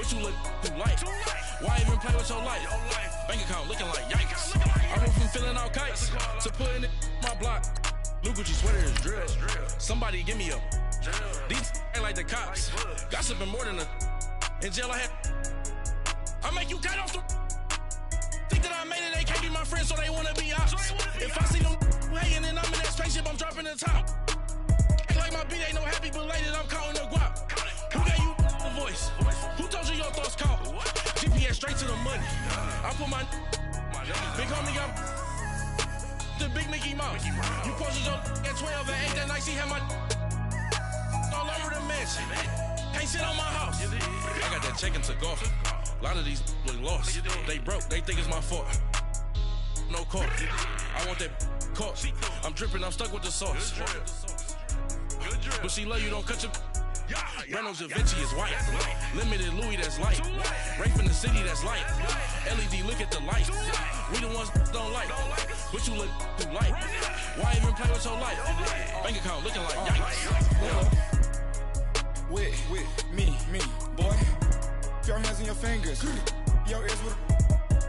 but you look too light. Why even play with your life? Bank account looking like yikes. I went from feeling all kites to putting it in my block. Blue Gucci sweater is drill. Somebody give me a. These ain't like the cops. Gossiping more than a. In jail I had. I make you cut off the. Think that I made it, they can't be my friends, so they wanna be ops. If I see them hating and I'm in that spaceship, I'm dropping the top. Ain't like my beat, ain't no happy belated, I'm counting the guap. Who gave you a voice? Who told you your thoughts count? GPS straight to the money. I put my big homie got the big Mickey Mouse. You posted your at 12 and 8 that night, she had my all over the mansion. Can't sit on my house. I got that check into golf. A lot of these look lost. They broke, they think it's my fault. No call. I want that caught. I'm dripping, I'm stuck with the sauce. But she love you, don't cut your. Reynolds Da Vinci is white. Limited Louis, that's light. Rape in the city, that's light. LED, look at the light. We the ones don't like. But you look too light. Why even play with your life? Bank account looking like yikes. With me, boy. Your hands and your fingers. Your ears with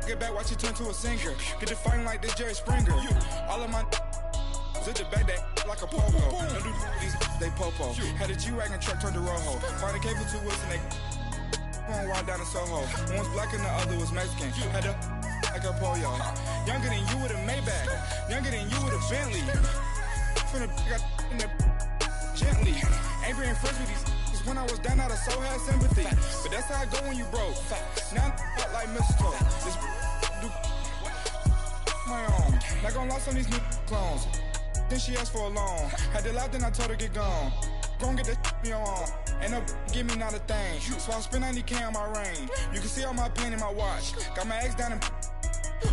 get back, watch it turn to a singer. Get the fighting like this Jerry Springer. All of my zip the back that like a pogo. Don't do these, they popo. Had a G-Wagon truck turned to Rojo. Find a cable 2 wheels and they going wild down in Soho. One was black and the other was Mexican. Had a like a pollo. Younger than you with a Maybach. Younger than you with a Bentley. From the got in the gently. Ain't being friends with these. When I was down, I so had sympathy. But that's how I go when you broke. Now I'm like mistletoe. This do my own. Not gonna lie on these new clones. Then she asked for a loan. Had to laugh, then I told her get gone. Gon' get that me on. And up, give me not a thing. So I spend 90K on my range. You can see all my pen in my watch. Got my ex down and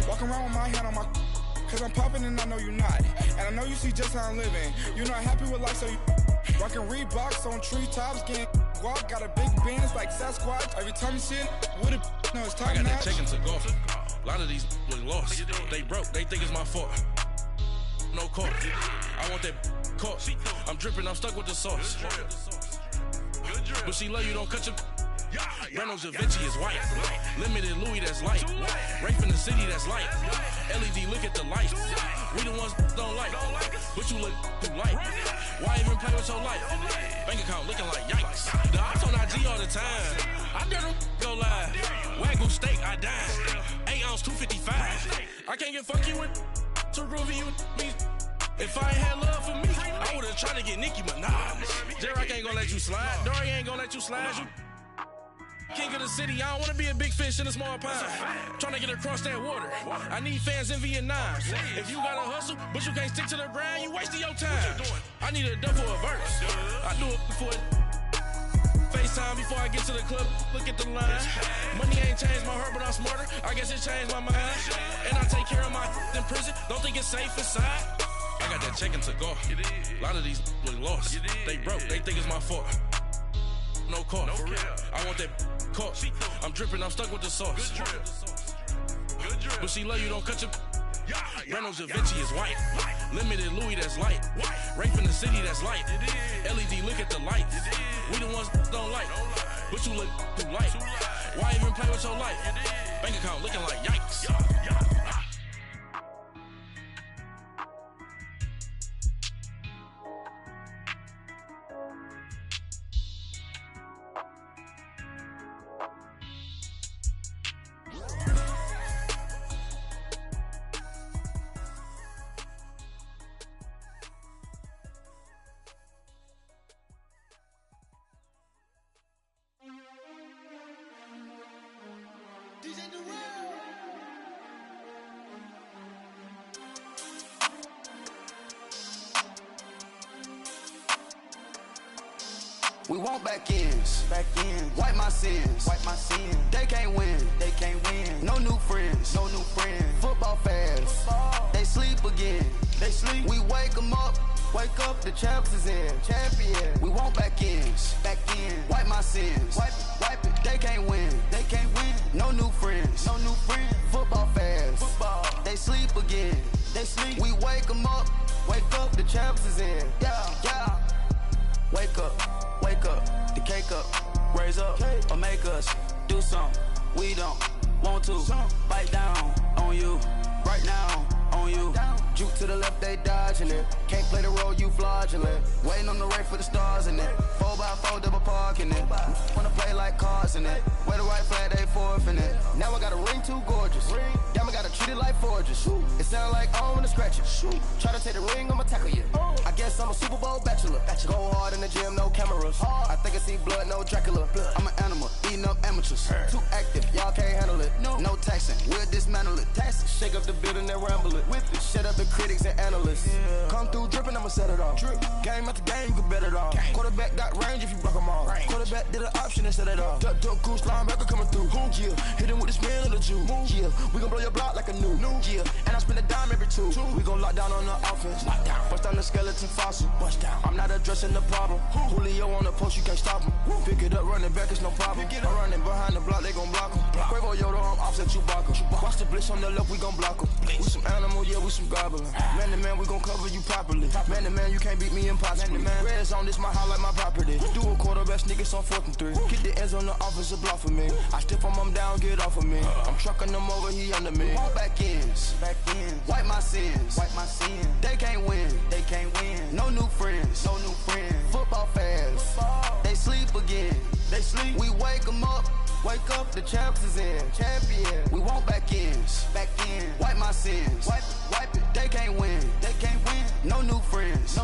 walking around with my hand on my. Cause I'm popping and I know you not. And I know you see just how I'm living. You're not happy with life, so you. Rockin' Reeboks on treetops, getting walk, got a big Benz like Sasquatch. Every time you see it, with it, no, it's time. I got that check into golf. A lot of these look lost. They broke, they think it's my fault. No call. I want that caught. I'm dripping, I'm stuck with the sauce. But she love you, don't cut your. Reynolds Da Vinci is white. Limited Louis, that's light. Rape in the city, that's light. LED, look at the light. We the ones don't like. But you look too light. Why even play with your life? Bank account looking like yikes. The ops on IG all the time. I dare them go live. Wagyu steak, I dine. 8 ounce, 255. I can't get funky with to groovy you me. If I ain't had love for me, I would've tried to get Nicki Minaj. J-Rock ain't gonna let you slide. Dory ain't gonna let you slide. You king of the city, I don't wanna be a big fish in a small pond. Tryna get across that water. I need fans in Vietnam. If you gotta hustle, but you can't stick to the grind, you wasting your time. I need a dub for a verse. I do it for FaceTime before I get to the club. Look at the line. Money ain't changed my heart, but I'm smarter. I guess it changed my mind. And I take care of my in prison. Don't think it's safe inside. I got that check into golf. A lot of these look lost. They broke, they think it's my fault. No call. I want that caught. I'm dripping, I'm stuck with the sauce. But she love you, don't cut your. Reynolds Da Vinci is white. Limited Louis, that's light. Rape in the city, that's light. LED, look at the light. We the ones don't like. But you look too light. Why even play with your life? Bank account looking like yikes. We want back ends, wipe my sins, They can't win, No new friends, Football fans, they sleep again, We wake them up, the champs is in, champion. We want back ends, wipe my sins, wipe it. They can't win, No new friends, Football fans, they sleep again, We wake them up, the champs is in, yeah. Wake up, the cake up, raise up, or make us Do some, we don't want to. Bite down on you, right now on you. Juke to the left, they dodging it. Can't play the role, you fraudulent. Waiting on the right for the stars in it. 4x4 double parking it. Wanna play like cars in it. Wear the white flag, they forfeiting it. Now I got a ring too gorgeous. Damn, I gotta treat it like forges. It sound like I wanna scratch it. Try to take the ring, I'ma tackle you. I guess I'm a Super Bowl bachelor. Go hard in the gym, no cameras. I think I see blood, no Dracula. I'm an animal, eating up amateurs. Too active, y'all can't handle it. No taxing, we'll dismantle it. Shake up the building and ramble it. Whip it, shut up the critics and analysts. Come through dripping, I'ma set it off. Game after game, you can bet it off. Quarterback got range if you block them all. Quarterback did an option and set it off. Duck, goose, linebacker coming through. Yeah, hit him with the spin of the Jew. Yeah, we gon' blow your block like a new. Yeah, and I spend a dime every two. We gon' lock down on the offense. Bust down the skeleton fossil. I'm not addressing the problem. Julio on the post, you can't stop him. Pick it up, running back, it's no problem. I'm running behind the block, they gon' block him. Quavo Yoda, I'm offset Chewbacca. Watch the blitz on the left, we gon' block him. We some animal, yeah, we some goblin. Man to man, we gon' cover you properly. Man to man, you can't beat me impossibly. Red zone, this my highlight, my property. Do a quarterback sneakers on 4th and 3. Get the ends on the offensive block for me. I stiff him down, get off of me. I'm trucking them over, he under me. All back ends, wipe my sins, They can't win, No new friends, Football fans, they sleep again. We wake them up. Wake up, the champs is in. Champion. We want back ends. Wipe my sins. Wipe it. They can't win. No new friends.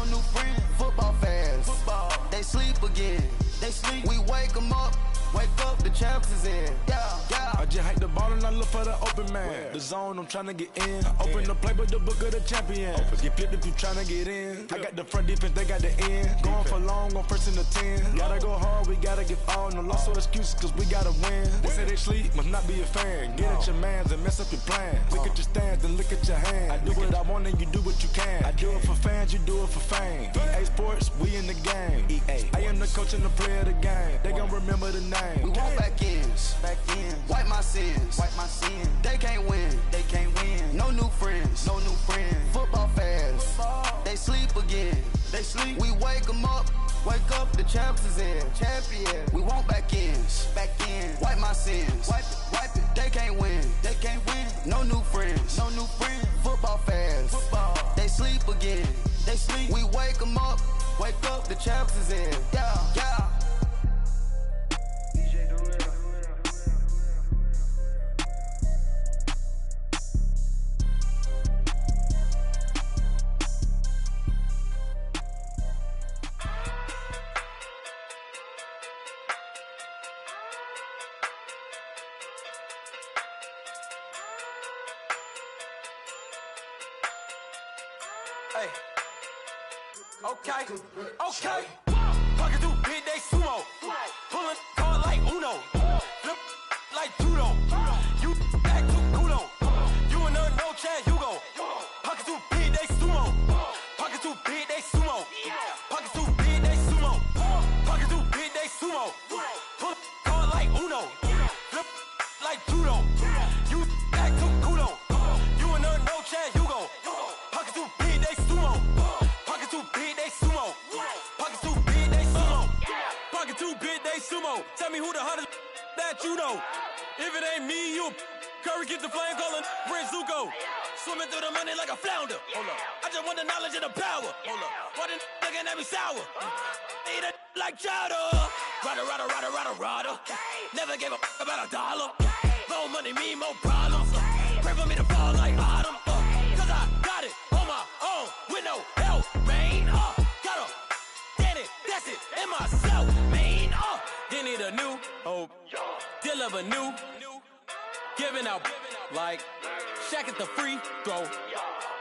Football fans. They sleep again. We wake them up. Wake up, the champs is in. Yeah. I just hike the ball and I look for the open man. The zone, I'm trying to get in. Open the playbook, the book of the champion. Get flipped if you trying to get in. I got the front defense, they got the end. Going for long, on 1st and the 10. Gotta go hard, we gotta get all. No loss or excuses, cause we gotta win. They say they sleep, must not be a fan. Get at your mans and mess up your plans. Look at your stands and look at your hands. I do what I want and you do what you can. I do it for fans, you do it for fame. EA Sports, we in the game. I am the coach and the player of the game. They gon' remember the name. We want back ends. Wipe my sins. They can't win. No new friends. Football fans. They sleep again. We wake them up. Wake up, the champs is in. Champion. We want back ends. Wipe my sins. Wipe it. They can't win. No new friends. Football fans. They sleep again. We wake them up. Wake up, the champs is in. Yeah. Hey. Okay. Pocket through big, they sumo. Pulling hard like Uno. Flip like judo. You act too culo. You and her no chance, you go. Pocket too big, they sumo. Pocket too big, they sumo. Pocket too big, they sumo. Pocket too big, they sumo. Pull hard like Uno. Flip like judo. You act too culo. You and her no chance, you go. Pocket too big, they sumo. Pocket too big, they sumo. Pocket too big, they sumo. Pocket too big, they sumo. Tell me who the hottest that you know. If it ain't me, you Curry get the flame calling Prince Zuko. Swimming through the money like a flounder. Hold up. I just want the knowledge and the power. Hold up. Why the looking at me sour? Eat it like chowder. Rada. Never gave a about $1. More money, me, more problems. Pray for me to fall like autumn. Cause I got it on my own with no help, man. Gotta get it, that's it, in myself, man. They need a new hope, deliver new, giving out like Shaq at the free throw.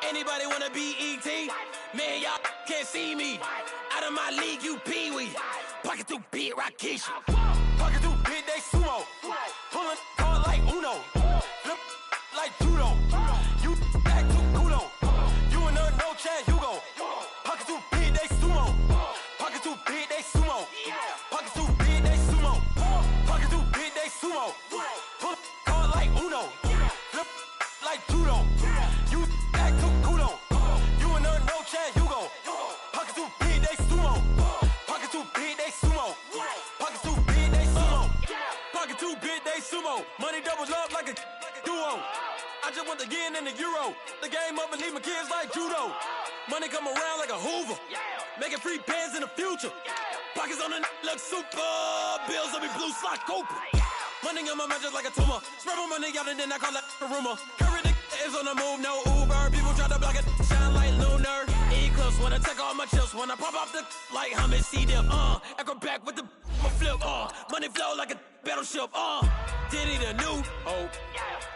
Anybody wanna be E.T.? Man, y'all can't see me. Out of my league, you pee-wee. Pocket too big, Rakisha. Pocket too big, they sumo. Pulling hard like Uno. Flip like judo. You act too culo. You and her no chance, you go. Pocket too big, they sumo. Pocket too big, they sumo. Pocket too big, they sumo. Pocket too big, they sumo. Pull hard like Uno. Flip like judo. You act too culo. You and her no chance, you go. Pocket too big, they sumo. Pocket too big, they sumo. Pocket too big, they sumo. sumo. Money doubles up like a duo. I just want the yen and the euro. The game up and leave my kids like judo. Money come around like a Hoover. Making free bands in the future. Pockets on the look super. Bills will be blue slot Cooper. Money on my mind just like a tumor. Spread my money out and then I call that a rumor. Curry the is on the move, no Uber. People try to block it, shine like lunar. Eclipse when I take all my chips. When I pop off the like hummus, see them. Echo back with the flip. Money flow like a battleship. Diddy the new.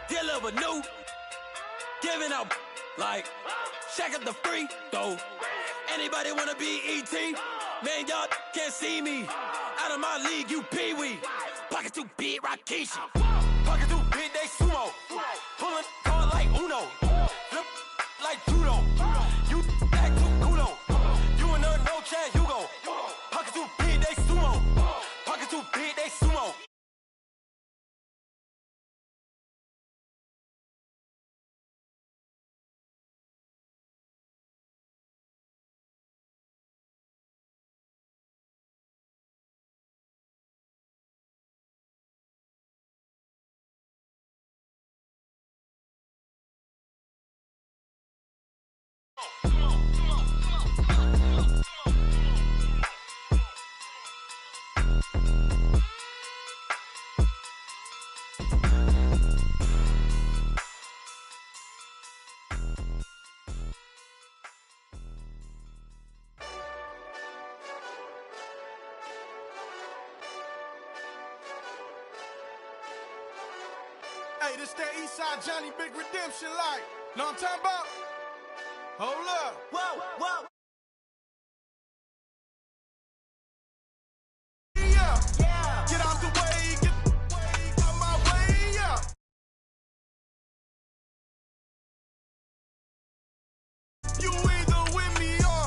Deliver new. Giving out like Shaq at the free throw. Anybody wanna be ET? Man, y'all can't see me. Out of my league, you pee-wee. Pocket too big, Rakishi. Pocket too big, they sumo. Pulling card like Uno. Flip like judo. You back to kudo. You and her, no Chad Hugo. Pocket too big, they sumo. Pocket too big, they sumo. Hey, this that Eastside Johnny Big Redemption like. Know what I'm talking about? Hold up. Whoa, whoa. Yeah. Get out the way. Get out my way. Yeah. You either with me or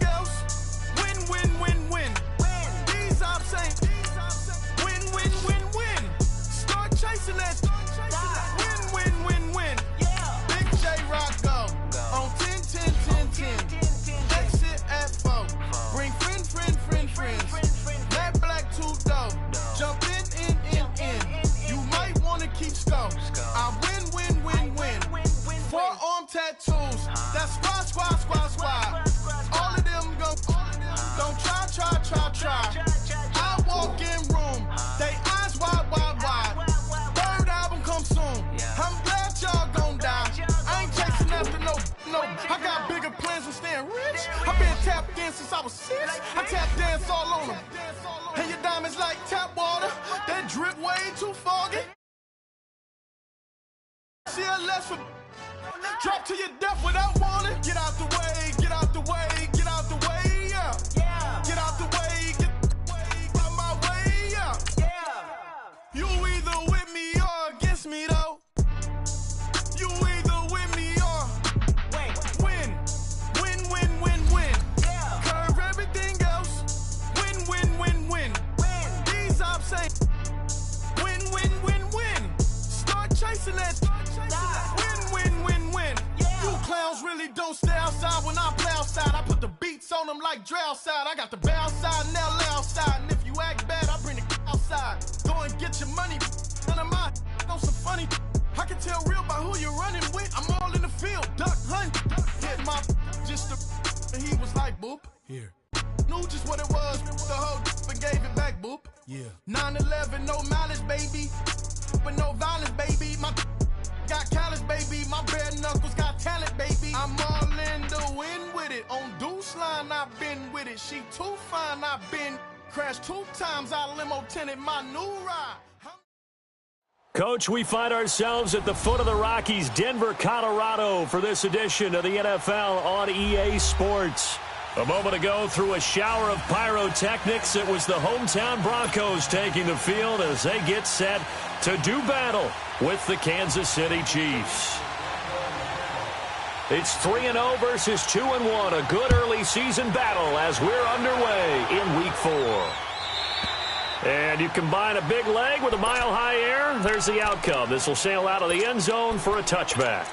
else. Win, win, win, win. These ops ain't. Win, win, win, win. Start chasing that. Win, win, win, win. Big J Rock go. On 10, 10, 10, 10. Exit at 4. Bring friends. Matt Black 2 dope. Jump in. You might wanna keep scope. I win. Forearm tattoos. That's squad. All of them go. Don't try. I walk in room. They eyes wide. Third album come soon. I'm glad y'all gon' die. I ain't chasing after no. I got bigger plans than staying rich. I've been tapped in since I was 6. I tap dance all on them. And your diamonds like tap water. That drip way too foggy. CLS for drop to your death without warning. Get out the way. Yeah. Get out the way. Get out my way. Yeah. You either with me or against me though. You either with me or win. Curve everything else. Win. These ops ain't. Win. Start chasing that. Win. You clowns really don't stay outside when I play outside. I put the beats on them like Dre outside. I got the bow side and LA outside. And if you act bad, I bring the outside. Go and get your money. None of my know some funny. I can tell real by who you're running with. I'm all in the field. Duck hunt. Hit my just the and he was like boop. Here. Knew just what it was. The whole and gave it back boop. Yeah. 9/11, no malice, baby. But no violence, baby. My got callous, baby. My bare knuckles got talent, baby. I'm all in the win with it. On Deuce line, I've been with it. She too fine, I've been crashed 2 times. I limo tinted my new ride. Coach, we find ourselves at the foot of the Rockies, Denver, Colorado, for this edition of the NFL on EA Sports. A moment ago, through a shower of pyrotechnics, it was the hometown Broncos taking the field as they get set to do battle with the Kansas City Chiefs. It's 3-0 versus 2-1, a good early season battle as we're underway in Week 4. And you combine a big leg with a mile-high air, there's the outcome. This will sail out of the end zone for a touchback.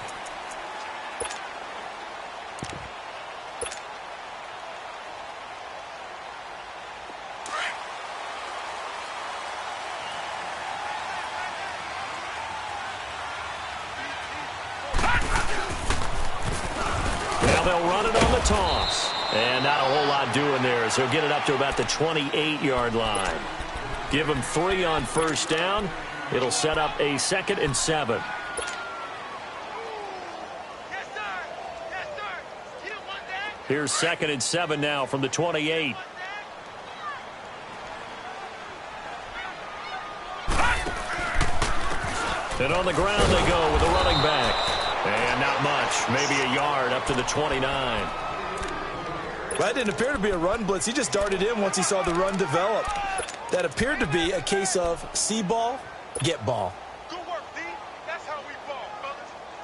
toss. And not a whole lot doing there, so he'll get it up to about the 28-yard line. Give him 3 on first down. It'll set up a 2nd and 7. Here's 2nd and 7 now from the 28. And on the ground they go with a running back. And not much, maybe a yard up to the 29. Well, that didn't appear to be a run blitz. He just darted in once he saw the run develop. That appeared to be a case of see ball, get ball. Good work, D. That's how we ball, fellas.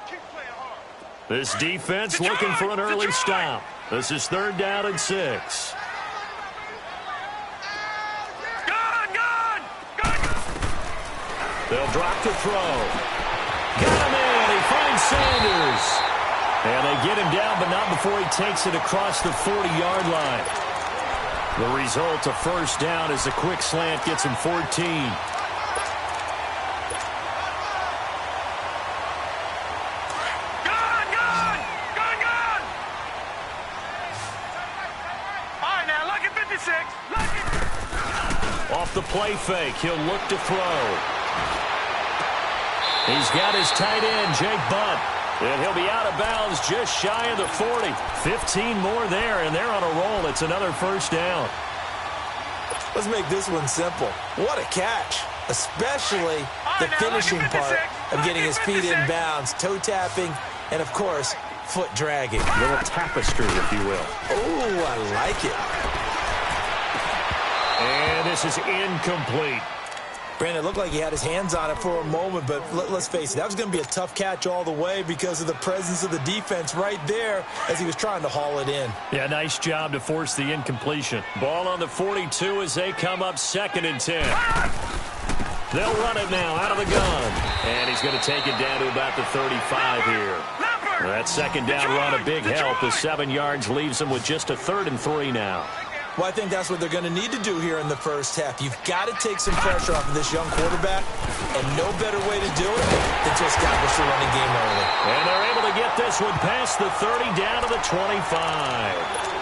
Keep playing hard. This defense looking for an early stop. This is 3rd down and 6. They'll drop to throw. Got him in. He finds Sanders. And they get him down, but not before he takes it across the 40-yard line. The result, a first down, as a quick slant gets him 14. Off the play fake, he'll look to throw. He's got his tight end, Jake Butt. And he'll be out of bounds just shy of the 40. 15 more there, and they're on a roll. It's another first down. Let's make this one simple. What a catch, especially the finishing part of getting his feet in bounds, toe tapping, and, of course, foot dragging. A little tapestry, if you will. Oh, I like it. And this is incomplete. Brandon, it looked like he had his hands on it for a moment, but let's face it, that was going to be a tough catch all the way because of the presence of the defense right there as he was trying to haul it in. Yeah, nice job to force the incompletion. Ball on the 42 as they come up 2nd and 10. They'll run it now out of the gun. And he's going to take it down to about the 35 here. That 2nd down run, a big help. The 7 yards leaves him with just a 3rd and 3 now. Well, I think that's what they're going to need to do here in the first half. You've got to take some pressure off of this young quarterback, and no better way to do it than to establish the running game early. And they're able to get this one past the 30 down to the 25.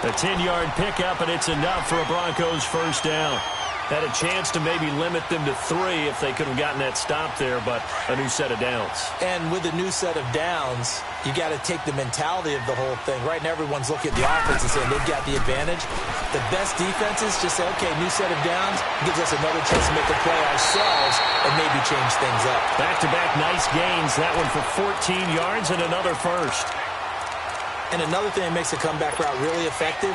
A 10-yard pickup, and it's enough for a Broncos first down. Had a chance to maybe limit them to 3 if they could have gotten that stop there, but a new set of downs. And with a new set of downs, you got to take the mentality of the whole thing. Right now, everyone's looking at the offense and saying they've got the advantage. The best defenses just say, okay, new set of downs gives us another chance to make a play ourselves and maybe change things up. Back-to-back nice gains. That one for 14 yards and another first. And another thing that makes the comeback route really effective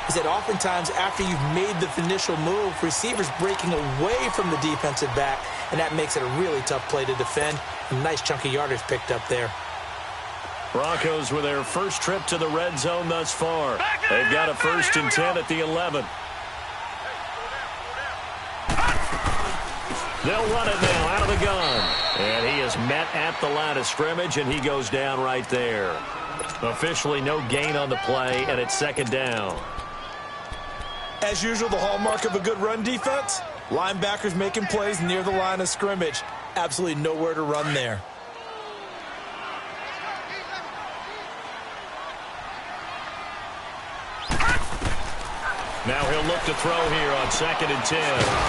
is that oftentimes after you've made the initial move, receivers breaking away from the defensive back, and that makes it a really tough play to defend. A nice chunk of yardage picked up there. Broncos with their first trip to the red zone thus far. They've got a 1st and 10 at the 11. They'll run it now out of the gun. And he is met at the line of scrimmage, and he goes down right there. Officially no gain on the play, and it's 2nd down. As usual, the hallmark of a good run defense, linebackers making plays near the line of scrimmage. Absolutely nowhere to run there. Now he'll look to throw here on 2nd and 10.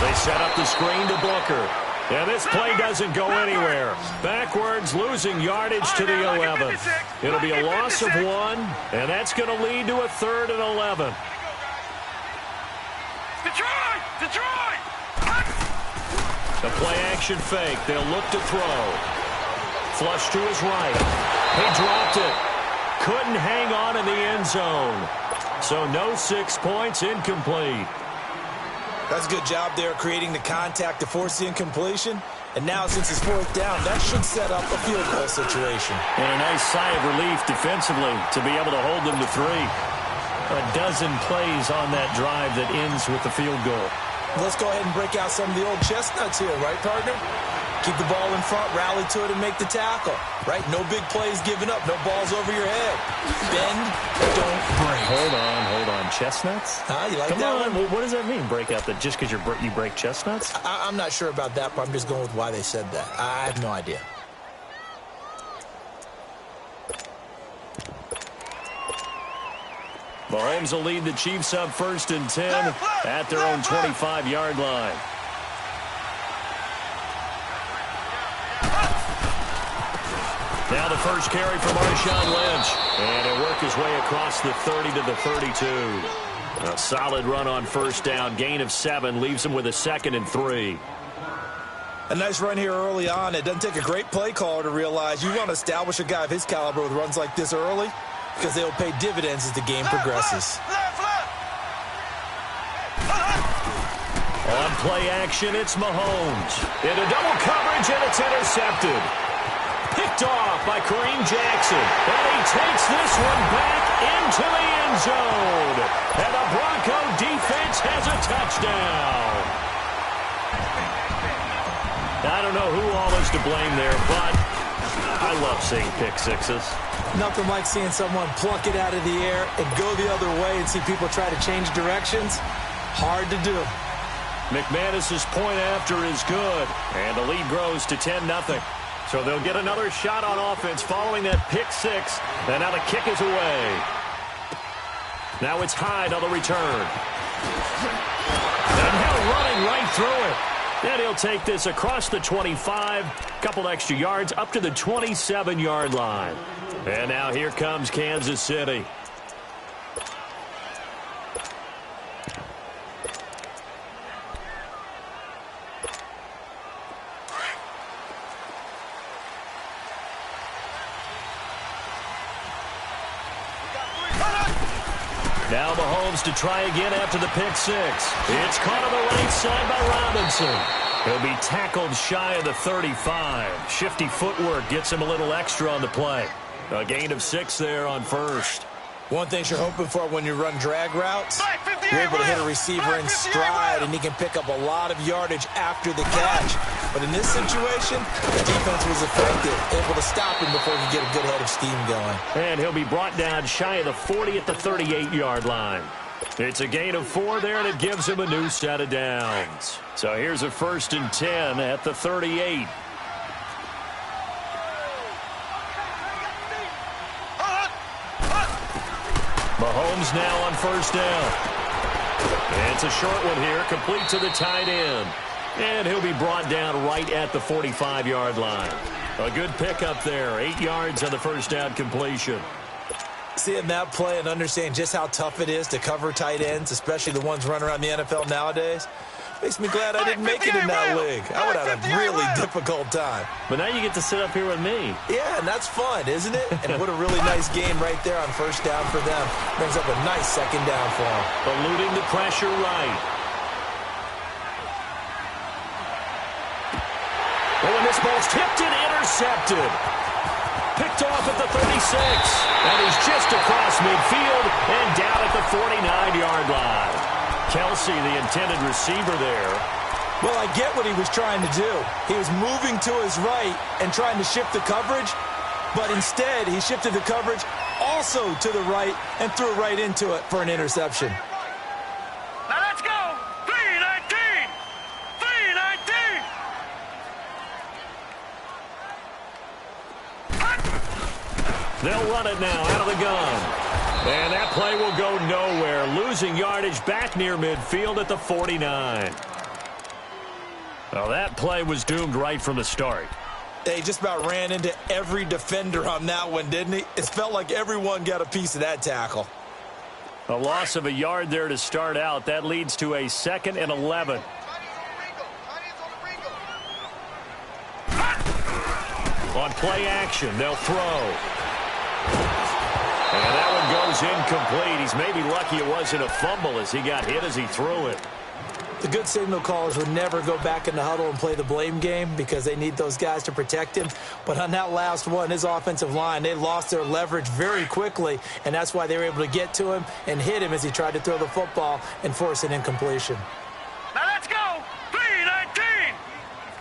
They set up the screen to Booker. And this play doesn't go anywhere. Backwards, losing yardage to the 11. It'll be a loss of 1, and that's going to lead to a 3rd and 11. Detroit! The play-action fake. They'll look to throw. Flush to his right. He dropped it. Couldn't hang on in the end zone. So no 6 points, incomplete. That's a good job there creating the contact to force the incompletion. And now since it's 4th down, that should set up a field goal situation. And a nice sigh of relief defensively to be able to hold them to 3. A dozen plays on that drive that ends with the field goal. Let's go ahead and break out some of the old chestnuts here, right, partner? Keep the ball in front, rally to it, and make the tackle, right? No big plays given up, no balls over your head. Bend, don't break. Hold on. Chestnuts? You like Come that on. one? What does that mean, break out? That just because you break chestnuts? I'm not sure about that, but I'm just going with why they said that. I have no idea. Mahomes will lead the Chiefs up 1st and 10 at their own 25-yard line. Now the first carry from Marshawn Lynch. And he'll work his way across the 30 to the 32. A solid run on 1st down. Gain of 7 leaves him with a 2nd and 3. A nice run here early on. It doesn't take a great play caller to realize you want to establish a guy of his caliber with runs like this early because they'll pay dividends as the game progresses. On play action, it's Mahomes. Into double coverage, and it's intercepted. Picked off by Kareem Jackson. And he takes this one back into the end zone. And the Bronco defense has a touchdown. I don't know who all is to blame there, but I love seeing pick sixes. Nothing like seeing someone pluck it out of the air and go the other way and see people try to change directions. Hard to do. McManus's point after is good, and the lead grows to 10-0. So they'll get another shot on offense following that pick six, and now the kick is away. Now it's Hyde on the return. And Hill running right through it. And he'll take this across the 25, couple extra yards up to the 27-yard line. And now here comes Kansas City. Now Mahomes to try again after the pick six. It's caught on the right side by Robinson. He'll be tackled shy of the 35. Shifty footwork gets him a little extra on the play. A gain of 6 there on 1st. One thing you're hoping for when you run drag routes, you're able to hit a receiver in stride, and he can pick up a lot of yardage after the catch. But in this situation, the defense was effective, able to stop him before he could get a good head of steam going. And he'll be brought down shy of the 40 at the 38-yard line. It's a gain of 4 there, and it gives him a new set of downs. So here's a 1st and 10 at the 38. Mahomes now on 1st down. It's a short one here, complete to the tight end. And he'll be brought down right at the 45-yard line. A good pickup there, 8 yards on the 1st down completion. Seeing that play and understanding just how tough it is to cover tight ends, especially the ones running around the NFL nowadays, makes me glad I didn't make it in that league. I would have had a really difficult time. But now you get to sit up here with me. Yeah, and that's fun, isn't it? And what a really nice game right there on 1st down for them. Brings up a nice 2nd down for them. Eluding the pressure right. Oh, and this ball's tipped and intercepted. Picked off at the 36. And he's just across midfield and down at the 49-yard line. Kelsey, the intended receiver there. Well, I get what he was trying to do. He was moving to his right and trying to shift the coverage, but instead he shifted the coverage also to the right and threw right into it for an interception. Now let's go! 3-19! 3-19! They'll run it now out of the gun. And that play will go nowhere. Losing yardage back near midfield at the 49. Well, that play was doomed right from the start. They just about ran into every defender on that one, didn't he? It felt like everyone got a piece of that tackle. A loss of a yard there to start out. That leads to a 2nd and 11. On play action, they'll throw. And that one goes incomplete. He's maybe lucky it wasn't a fumble as he got hit as he threw it. The good signal callers would never go back in the huddle and play the blame game because they need those guys to protect him. But on that last one, his offensive line, they lost their leverage very quickly, and that's why they were able to get to him and hit him as he tried to throw the football and force an incompletion. Now let's go! 3-19!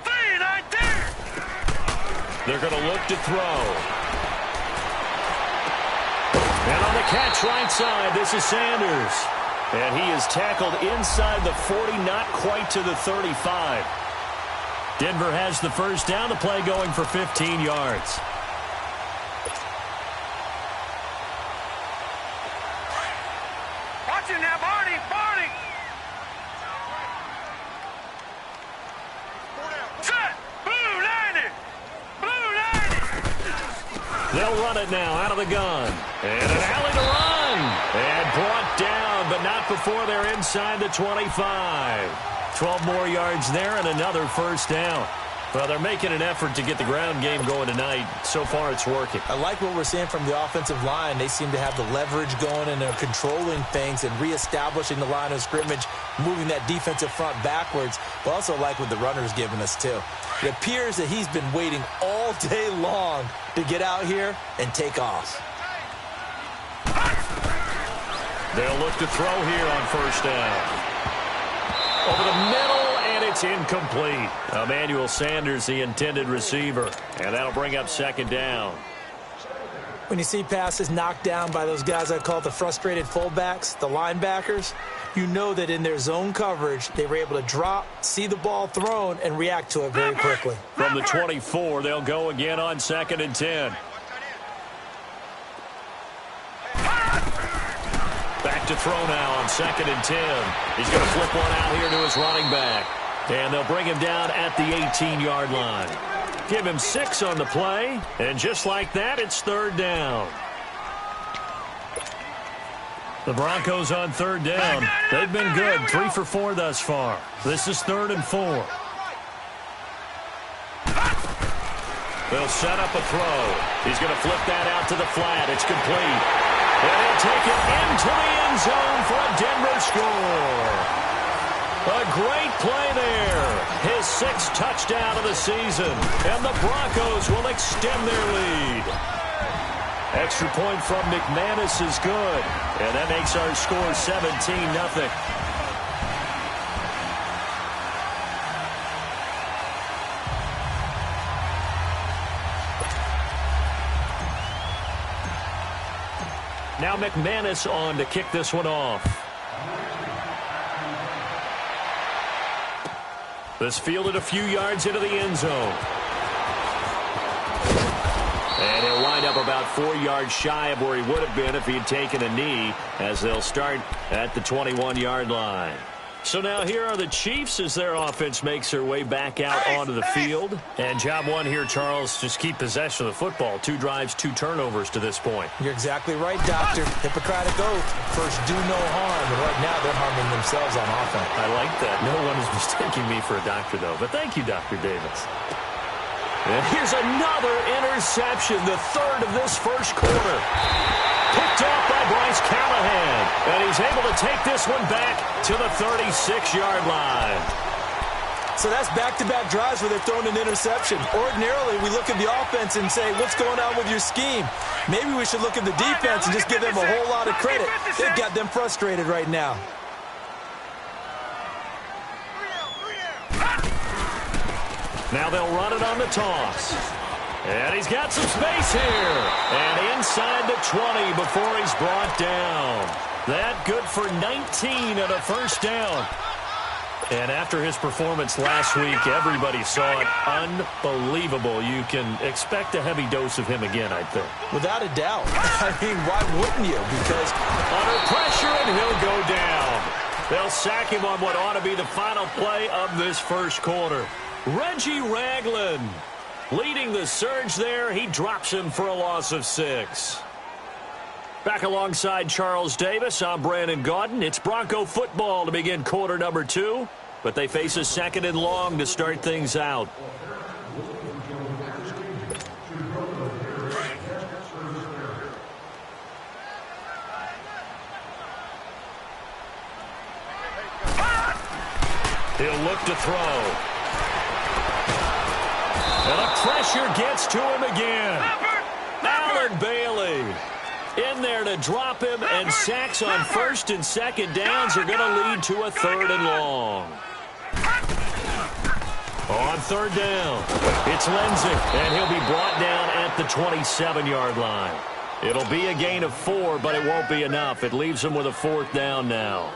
3-19! They're going to look to throw. And on the catch right side, this is Sanders. And he is tackled inside the 40, not quite to the 35. Denver has the 1st down, the play going for 15 yards. They'll run it now out of the gun. And an alley to run. And brought down, but not before they're inside the 25. 12 more yards there and another first down. Well, they're making an effort to get the ground game going tonight. So far, it's working. I like what we're seeing from the offensive line. They seem to have the leverage going, and they're controlling things and reestablishing the line of scrimmage, moving that defensive front backwards. But also like what the runner's giving us, too. It appears that he's been waiting all day long to get out here and take off. They'll look to throw here on first down. Over the middle, and it's incomplete. Emmanuel Sanders, the intended receiver. And that'll bring up second down. When you see passes knocked down by those guys I call the frustrated fullbacks, the linebackers, you know that in their zone coverage, they were able to drop, see the ball thrown, and react to it very quickly. From the 24, they'll go again on 2nd and 10. Back to throw now on 2nd and 10. He's going to flip one out here to his running back. And they'll bring him down at the 18-yard line. Give him 6 on the play. And just like that, it's third down. The Broncos on third down. They've been good. 3 for 4 thus far. This is 3rd and 4. They'll set up a throw. He's going to flip that out to the flat. It's complete. And he'll take it into the end zone for a Denver score. A great play there. His 6th touchdown of the season. And the Broncos will extend their lead. Extra point from McManus is good. And that makes our score 17-0. Now McManus on to kick this one off. This fielded a few yards into the end zone. And he'll wind up about 4 yards shy of where he would have been if he had taken a knee, as they'll start at the 21-yard line. So now here are the Chiefs as their offense makes their way back out onto the field. And job one here, Charles, just keep possession of the football. 2 drives, 2 turnovers to this point. You're exactly right, Doctor. Hippocratic oath. First, do no harm. And right now, they're harming themselves on offense. I like that. No one is mistaking me for a doctor, though. But thank you, Dr. Davis. And here's another interception, the 3rd of this first quarter. Picked off by Bryce Callahan. And he's able to take this one back to the 36-yard line. So that's back-to-back drives where they've thrown an interception. Ordinarily, we look at the offense and say, what's going on with your scheme? Maybe we should look at the defense and just give them a whole lot of credit. They've got them frustrated right now. Now they'll run it on the toss. And he's got some space here. And inside the 20 before he's brought down. That good for 19 and a first down. And after his performance last week, everybody saw it. Unbelievable. You can expect a heavy dose of him again, I think. Without a doubt. I mean, why wouldn't you? Because under pressure, and he'll go down. They'll sack him on what ought to be the final play of this first quarter. Reggie Ragland leading the surge there. He drops him for a loss of 6. Back alongside Charles Davis, I'm Brandon Gaudin. It's Bronco football to begin quarter number 2, but they face a 2nd and long to start things out. He'll look to throw. And the pressure gets to him again. Allen Bailey in there to drop him, and sacks on 1st and 2nd downs are going to lead to a 3rd and long. On 3rd down, it's Lindsey, and he'll be brought down at the 27-yard line. It'll be a gain of 4, but it won't be enough. It leaves him with a 4th down now.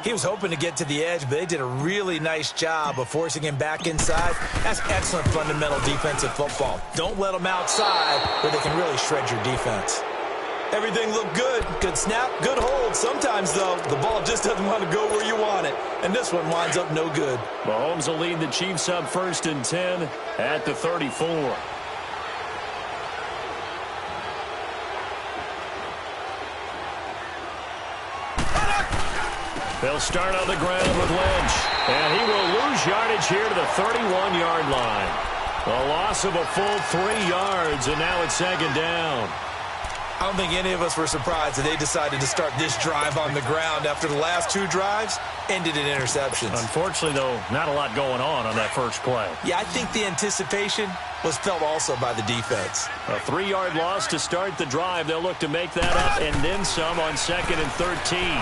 He was hoping to get to the edge, but they did a really nice job of forcing him back inside. That's excellent fundamental defensive football. Don't let them outside where they can really shred your defense. Everything looked good. Good snap, good hold. Sometimes, though, the ball just doesn't want to go where you want it. And this one winds up no good. Mahomes will lead the Chiefs up 1st and 10 at the 34. They'll start on the ground with Lynch. And he will lose yardage here to the 31-yard line. A loss of a full 3 yards, and now it's second down. I don't think any of us were surprised that they decided to start this drive on the ground after the last 2 drives ended in interceptions. Unfortunately, though, not a lot going on that first play. Yeah, I think the anticipation was felt also by the defense. A 3-yard loss to start the drive. They'll look to make that up and then some on 2nd and 13.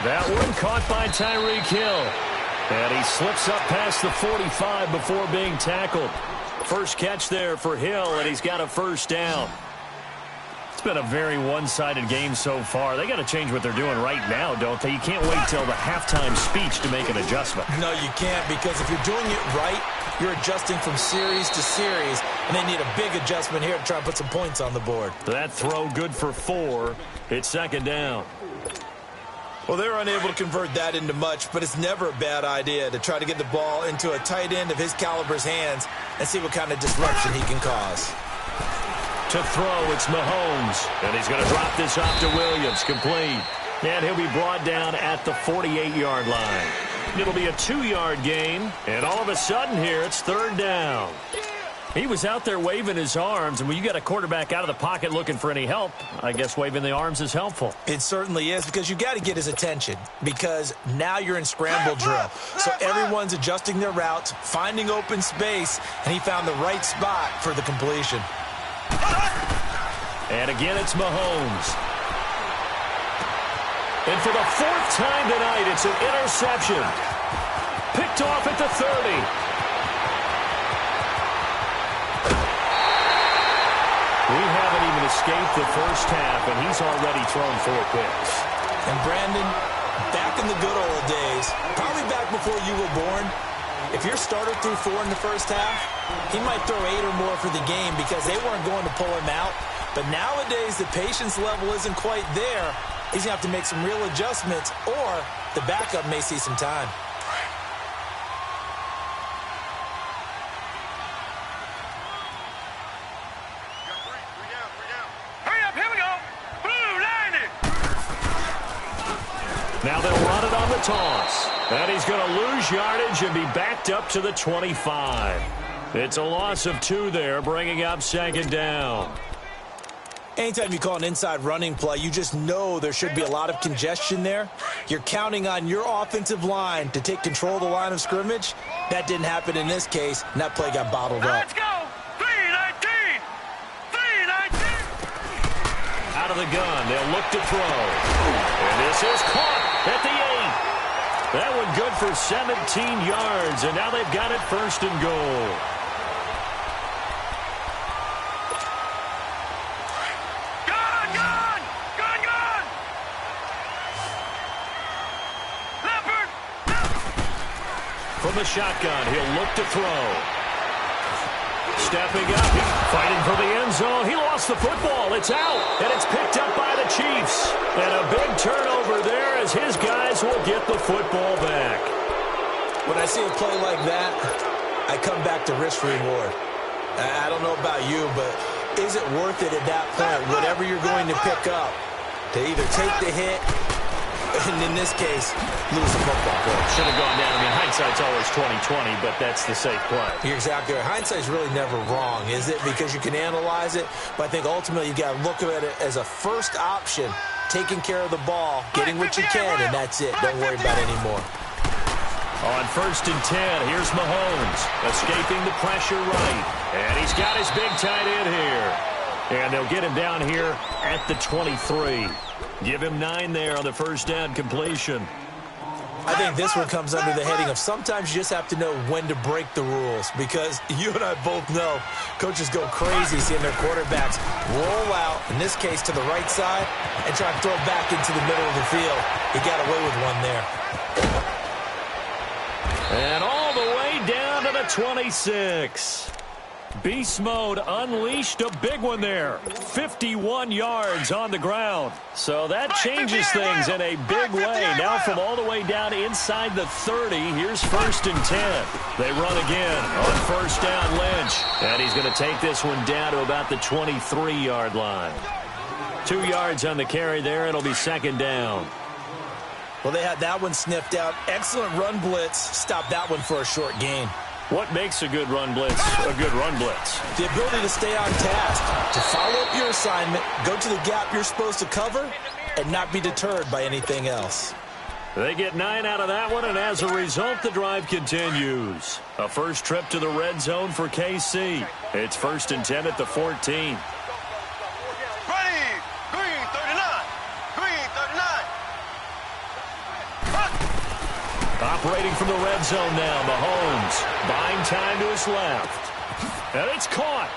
That one caught by Tyreek Hill. And he slips up past the 45 before being tackled. First catch there for Hill, and he's got a first down. It's been a very one-sided game so far. They got to change what they're doing right now, don't they? You can't wait till the halftime speech to make an adjustment. No, you can't, because if you're doing it right, you're adjusting from series to series, and they need a big adjustment here to try and put some points on the board. That throw good for 4. It's second down. Well, they're unable to convert that into much, but it's never a bad idea to try to get the ball into a tight end of his caliber's hands and see what kind of disruption he can cause. To throw, it's Mahomes, and he's going to drop this off to Williams, complete. And he'll be brought down at the 48-yard line. It'll be a 2-yard gain, and all of a sudden here, it's third down. He was out there waving his arms, and when you got a quarterback out of the pocket looking for any help, I guess waving the arms is helpful. It certainly is, because you got to get his attention, because now you're in scramble drill. So everyone's adjusting their routes, finding open space, and he found the right spot for the completion. And again, it's Mahomes. And for the 4th time tonight, it's an interception. Picked off at the 30. We haven't even escaped the first half, and he's already thrown 4 picks. And Brandon, back in the good old days, probably back before you were born, if your starter threw 4 in the first half, he might throw 8 or more for the game because they weren't going to pull him out. But nowadays, the patience level isn't quite there. He's going to have to make some real adjustments, or the backup may see some time. Now they'll run it on the toss. And he's going to lose yardage and be backed up to the 25. It's a loss of 2 there, bringing up second down. Anytime you call an inside running play, you just know there should be a lot of congestion there. You're counting on your offensive line to take control of the line of scrimmage. That didn't happen in this case, and that play got bottled up. Let's go! 3-19! 3-19! Out of the gun, they'll look to throw. And this is caught at the 8. That one good for 17 yards, and now they've got it first and goal. From the shotgun, he'll look to throw. Stepping up, fighting for the end zone. He lost the football. It's out, and it's picked up by the Chiefs. And a big turnover there as his guys will get the football back. When I see a play like that, I come back to risk-reward. I don't know about you, but is it worth it at that point, whatever you're going to pick up, to either take the hit, and in this case, lose the football. Should have gone down. I mean, hindsight's always 20/20, but that's the safe play. You're exactly right. Hindsight's really never wrong, is it? Because you can analyze it, but I think ultimately you got to look at it as a first option, taking care of the ball, getting what you can, and that's it. Don't worry about it anymore. On 1st and 10, here's Mahomes, escaping the pressure right. And he's got his big tight end here. And they'll get him down here at the 23. Give him 9 there on the first down completion. I think this one comes under the heading of sometimes you just have to know when to break the rules, because you and I both know coaches go crazy seeing their quarterbacks roll out, in this case to the right side, and try to throw it back into the middle of the field. He got away with one there. And all the way down to the 26. Beast mode unleashed, a big one there. 51 yards on the ground. So that changes things in a big way. Now from all the way down inside the 30, here's 1st and 10. They run again on 1st down, Lynch. And he's going to take this one down to about the 23-yard line. 2 yards on the carry there. It'll be second down. Well, they had that one sniffed out. Excellent run blitz. Stop that one for a short gain. What makes a good run blitz a good run blitz? The ability to stay on task, to follow up your assignment, go to the gap you're supposed to cover, and not be deterred by anything else. They get 9 out of that one, and as a result, the drive continues. A first trip to the red zone for KC. It's 1st and 10 at the 14. Ready. Green 39. Green 39. Operating from the red zone now, Mahomes buying time to his left. And it's caught.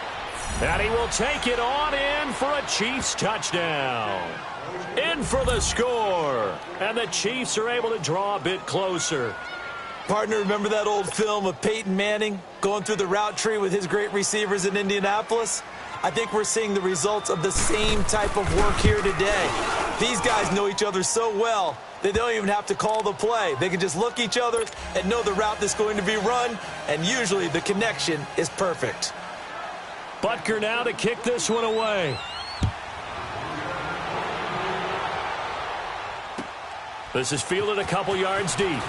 And he will take it on in for a Chiefs touchdown. In for the score. And the Chiefs are able to draw a bit closer. Partner, remember that old film of Peyton Manning going through the route tree with his great receivers in Indianapolis? I think we're seeing the results of the same type of work here today. These guys know each other so well, they don't even have to call the play. They can just look each other and know the route that's going to be run, and usually the connection is perfect. Butker now to kick this one away. This is fielded a couple yards deep.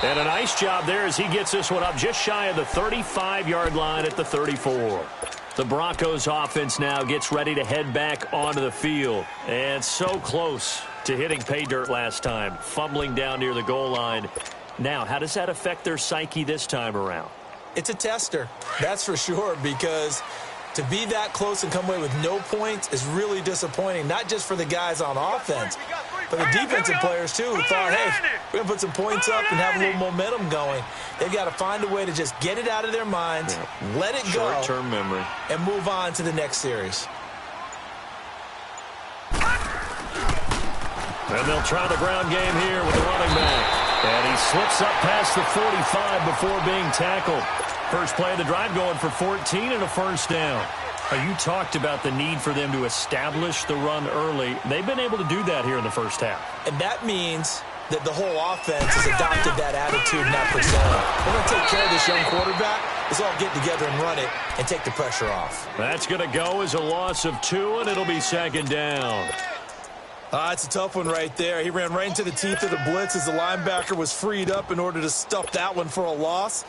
And a nice job there as he gets this one up just shy of the 35-yard line at the 34. The Broncos offense now gets ready to head back onto the field. And so close to hitting pay dirt last time, fumbling down near the goal line. Now, how does that affect their psyche this time around? It's a tester, that's for sure, because to be that close and come away with no points is really disappointing, not just for the guys on offense, but the defensive players, too, who thought, hey, we're going to put some points up and have a little momentum going. They've got to find a way to just get it out of their minds, let it go, short-term memory, and move on to the next series. And they'll try the ground game here with the running back. And he slips up past the 45 before being tackled. First play of the drive going for 14 and a first down. You talked about the need for them to establish the run early. They've been able to do that here in the first half. And that means that the whole offense has adopted that attitude and that persona. We're going to take care of this young quarterback. Let's all get together and run it and take the pressure off. That's going to go as a loss of 2, and it'll be 2nd down. It's a tough one right there. He ran right into the teeth of the blitz as the linebacker was freed up in order to stuff that one for a loss.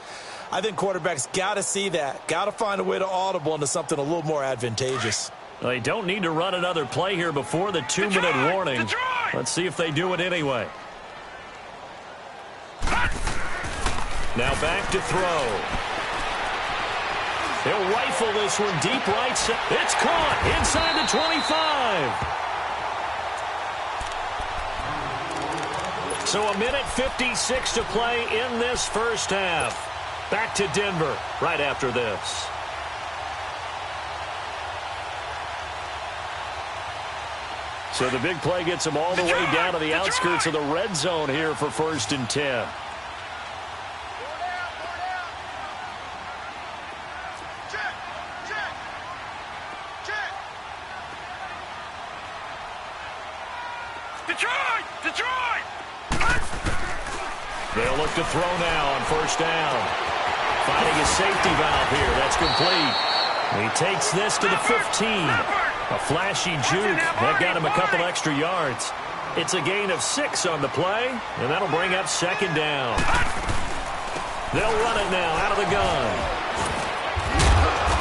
I think quarterbacks got to see that. Got to find a way to audible into something a little more advantageous. They don't need to run another play here before the 2-minute warning. Let's see if they do it anyway. Now back to throw. He'll rifle this one deep right side. It's caught inside the 25. So a minute 56 to play in this first half. Back to Denver right after this. So the big play gets them all the way down to the outskirts of the red zone here for 1st and 10. They'll look to throw now on 1st down. Finding his safety valve here. That's complete. He takes this to the 15. A flashy juke. That got him a couple extra yards. It's a gain of 6 on the play, and that'll bring up 2nd down. They'll run it now out of the gun.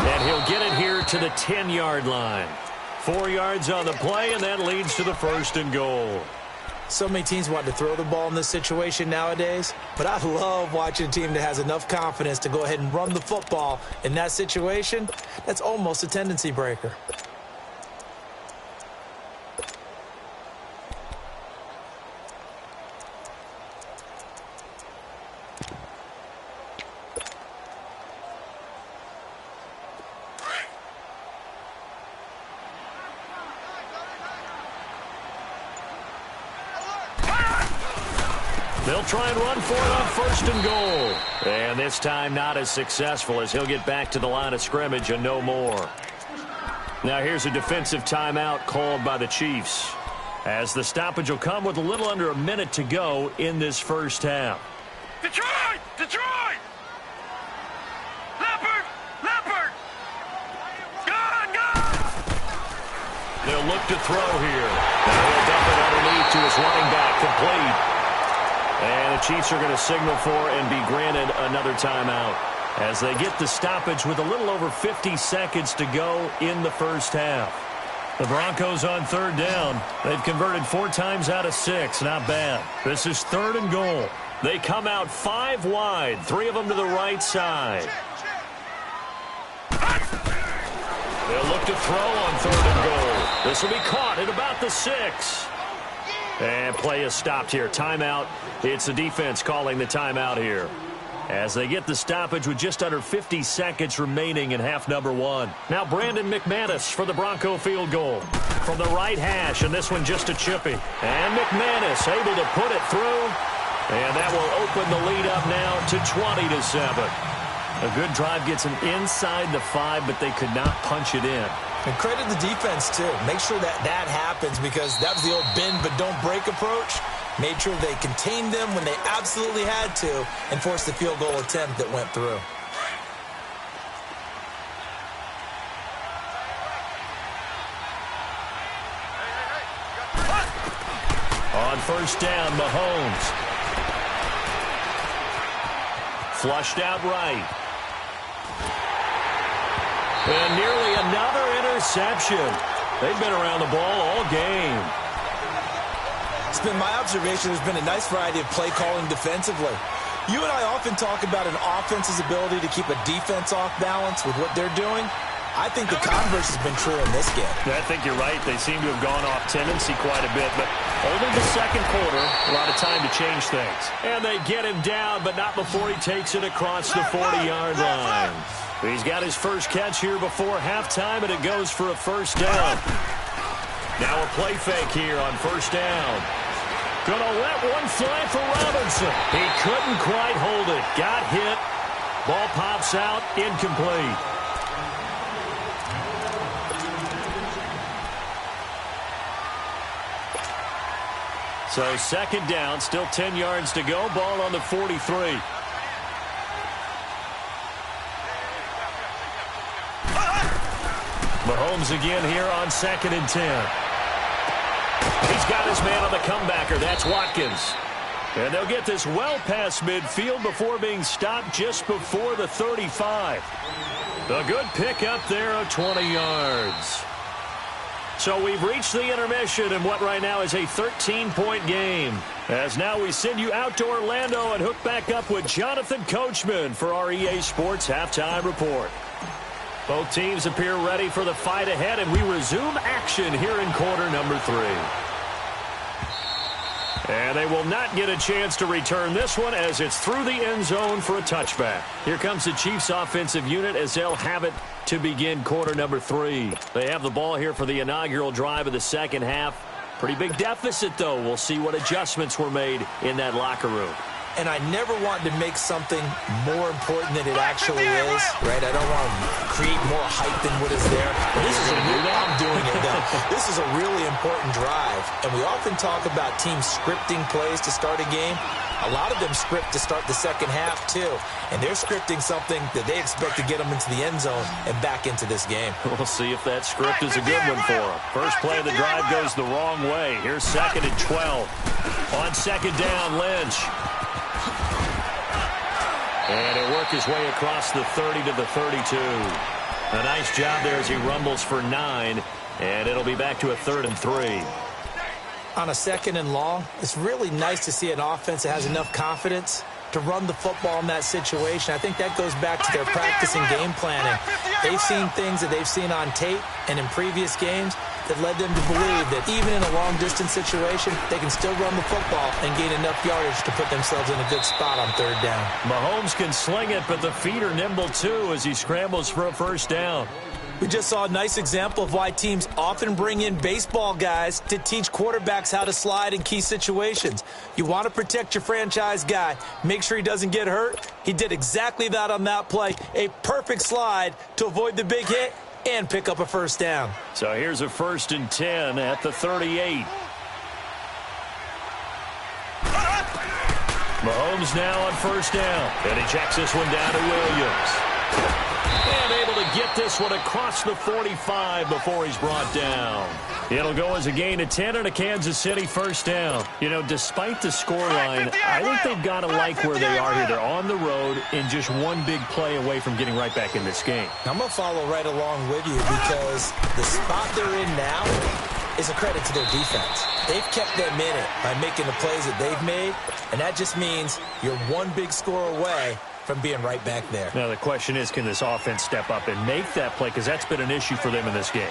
And he'll get it here to the 10-yard line. 4 yards on the play, and that leads to the 1st and goal. So many teams want to throw the ball in this situation nowadays, but I love watching a team that has enough confidence to go ahead and run the football in that situation. That's almost a tendency breaker. They'll try and run for it on 1st and goal. And this time not as successful as he'll get back to the line of scrimmage and no more. Now here's a defensive timeout called by the Chiefs, as the stoppage will come with a little under a minute to go in this first half. Detroit! Detroit! Leopard! Leopard! Gun! Gun! They'll look to throw here. Now he'll dump it underneath to his running back, complete. And the Chiefs are going to signal for and be granted another timeout as they get the stoppage with a little over 50 seconds to go in the first half. The Broncos on third down. They've converted 4 times out of 6. Not bad. This is 3rd and goal. They come out 5 wide, 3 of them to the right side. They'll look to throw on 3rd and goal. This will be caught at about the 6. And play is stopped here. Timeout. It's the defense calling the timeout here as they get the stoppage with just under 50 seconds remaining in half number 1. Now Brandon McManus for the Bronco field goal from the right hash, and this one just a chippy. And McManus able to put it through, and that will open the lead up now to 20-7. A good drive gets them inside the 5, but they could not punch it in. And credit the defense, too. Make sure that happens because that was the old bend but don't break approach. Made sure they contained them when they absolutely had to and forced the field goal attempt that went through. On first down, Mahomes. Flushed out right. And nearly another interception. They've been around the ball all game. It's been my observation there's been a nice variety of play calling defensively. You and I often talk about an offense's ability to keep a defense off balance with what they're doing. I think the converse has been true in this game. I think you're right. They seem to have gone off tendency quite a bit, but only the second quarter, a lot of time to change things. And they get him down, but not before he takes it across the 40-yard line. He's got his first catch here before halftime, and it goes for a first down. Now a play fake here on first down. Gonna let one fly for Robinson. He couldn't quite hold it. Got hit. Ball pops out, incomplete. So second down, still 10 yards to go. Ball on the 43. Mahomes again here on 2nd and 10. He's got his man on the comebacker. That's Watkins. And they'll get this well past midfield before being stopped just before the 35. A good pickup there of 20 yards. So we've reached the intermission in what right now is a 13-point game. As now we send you out to Orlando and hook back up with Jonathan Coachman for our EA Sports Halftime Report. Both teams appear ready for the fight ahead, and we resume action here in quarter number 3. And they will not get a chance to return this one as it's through the end zone for a touchback. Here comes the Chiefs offensive unit as they'll have it to begin quarter number 3. They have the ball here for the inaugural drive of the second half. Pretty big deficit, though. We'll see what adjustments were made in that locker room. And I never want to make something more important than it actually is, right? I don't want to create more hype than what is there. This is I'm doing it now. This is a really important drive, and we often talk about teams scripting plays to start a game. A lot of them script to start the second half, too, and they're scripting something that they expect to get them into the end zone and back into this game. We'll see if that script is a good one for them. First play of the drive goes the wrong way. Here's 2nd and 12. On second down, Lynch. And he'll work his way across the 30 to the 32. A nice job there as he rumbles for 9. And it'll be back to a 3rd and 3. On a 2nd and long, it's really nice to see an offense that has enough confidence to run the football in that situation. I think that goes back to their practice and game planning. They've seen things that they've seen on tape and in previous games that led them to believe that even in a long-distance situation, they can still run the football and gain enough yardage to put themselves in a good spot on 3rd down. Mahomes can sling it, but the feet are nimble, too, as he scrambles for a first down. We just saw a nice example of why teams often bring in baseball guys to teach quarterbacks how to slide in key situations. You want to protect your franchise guy. Make sure he doesn't get hurt. He did exactly that on that play. A perfect slide to avoid the big hit and pick up a first down. So here's a 1st and 10 at the 38. Mahomes now on first down. And he checks this one down to Williams. And able to get this one across the 45 before he's brought down. It'll go as a gain of 10 and a Kansas City first down. You know, despite the scoreline, I think they've got to like where they are here. They're on the road and just one big play away from getting right back in this game. I'm going to follow right along with you because the spot they're in now is a credit to their defense. They've kept them in it by making the plays that they've made, and that just means you're one big score away from being right back there. Now the question is, can this offense step up and make that play? Because that's been an issue for them in this game.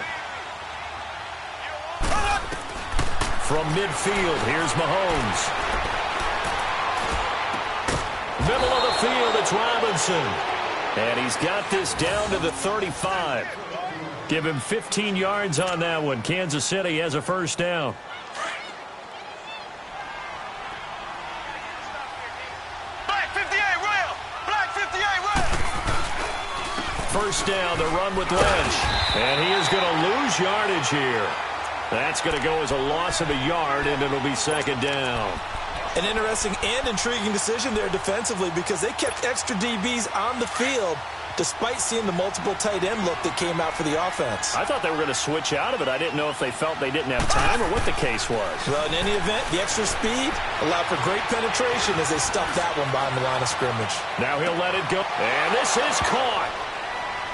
From midfield, here's Mahomes. Middle of the field, it's Robinson. And he's got this down to the 35. Give him 15 yards on that one. Kansas City has a first down. First down, the run with Lynch. And he is going to lose yardage here. That's going to go as a loss of a yard, and it'll be second down. An interesting and intriguing decision there defensively because they kept extra DBs on the field despite seeing the multiple tight end look that came out for the offense. I thought they were going to switch out of it. I didn't know if they felt they didn't have time or what the case was. Well, in any event, the extra speed allowed for great penetration as they stuffed that one behind the line of scrimmage. Now he'll let it go. And this is caught.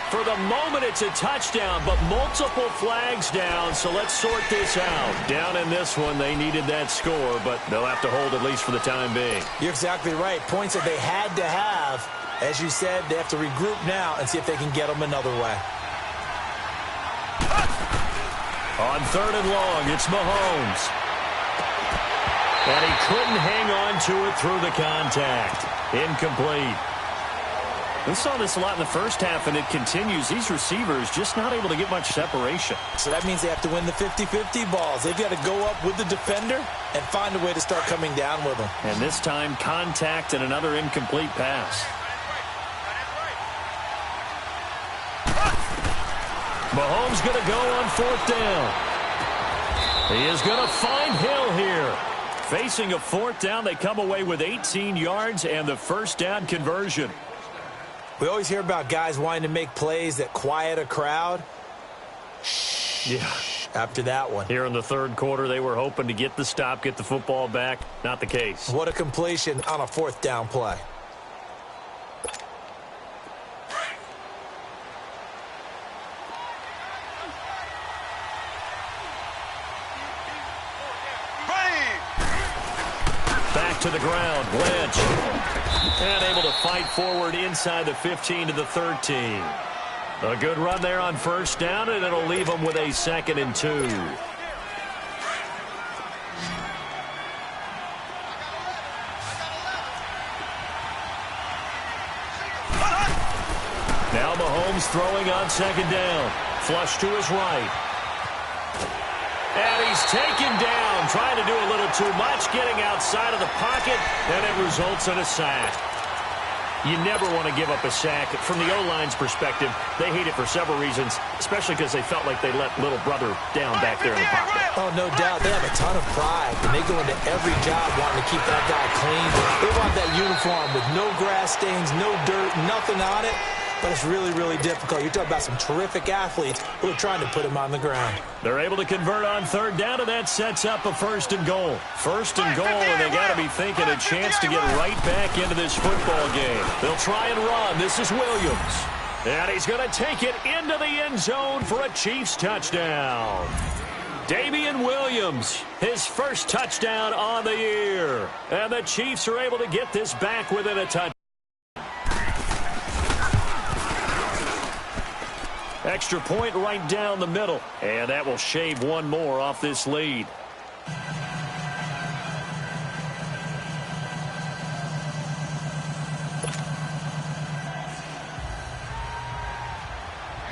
For the moment, it's a touchdown, but multiple flags down, so let's sort this out. Down in this one, they needed that score, but they'll have to hold at least for the time being. You're exactly right. Points that they had to have. As you said, they have to regroup now and see if they can get them another way. On third and long, it's Mahomes. And he couldn't hang on to it through the contact. Incomplete. We saw this a lot in the first half, and it continues. These receivers just not able to get much separation. So that means they have to win the 50-50 balls. They've got to go up with the defender and find a way to start coming down with them. And this time, contact and another incomplete pass. Mahomes going to go on fourth down. He is going to find Hill here. Facing a fourth down, they come away with 18 yards and the first down conversion. We always hear about guys wanting to make plays that quiet a crowd. Yeah. After that one. Here in the third quarter, they were hoping to get the stop, get the football back. Not the case. What a completion on a fourth down play. Back to the ground, Lynch. And able to fight forward inside the 15 to the 13. A good run there on first down, and it'll leave them with a 2nd and 2. Now Mahomes throwing on second down. Flush to his right. And he's taken down, trying to do a little too much, getting outside of the pocket, and it results in a sack. You never want to give up a sack. From the O-line's perspective, they hate it for several reasons, especially because they felt like they let little brother down back there in the pocket. Oh, no doubt. They have a ton of pride, and they go into every job wanting to keep that guy clean. They want that uniform with no grass stains, no dirt, nothing on it. But it's really, really difficult. You're talking about some terrific athletes who are trying to put him on the ground. They're able to convert on third down, and that sets up a 1st and goal. 1st and goal, and they got to be thinking a chance to get right back into this football game. They'll try and run. This is Williams. And he's going to take it into the end zone for a Chiefs touchdown. Damian Williams, his first touchdown on the year. And the Chiefs are able to get this back within a touchdown. Extra point right down the middle. And that will shave one more off this lead.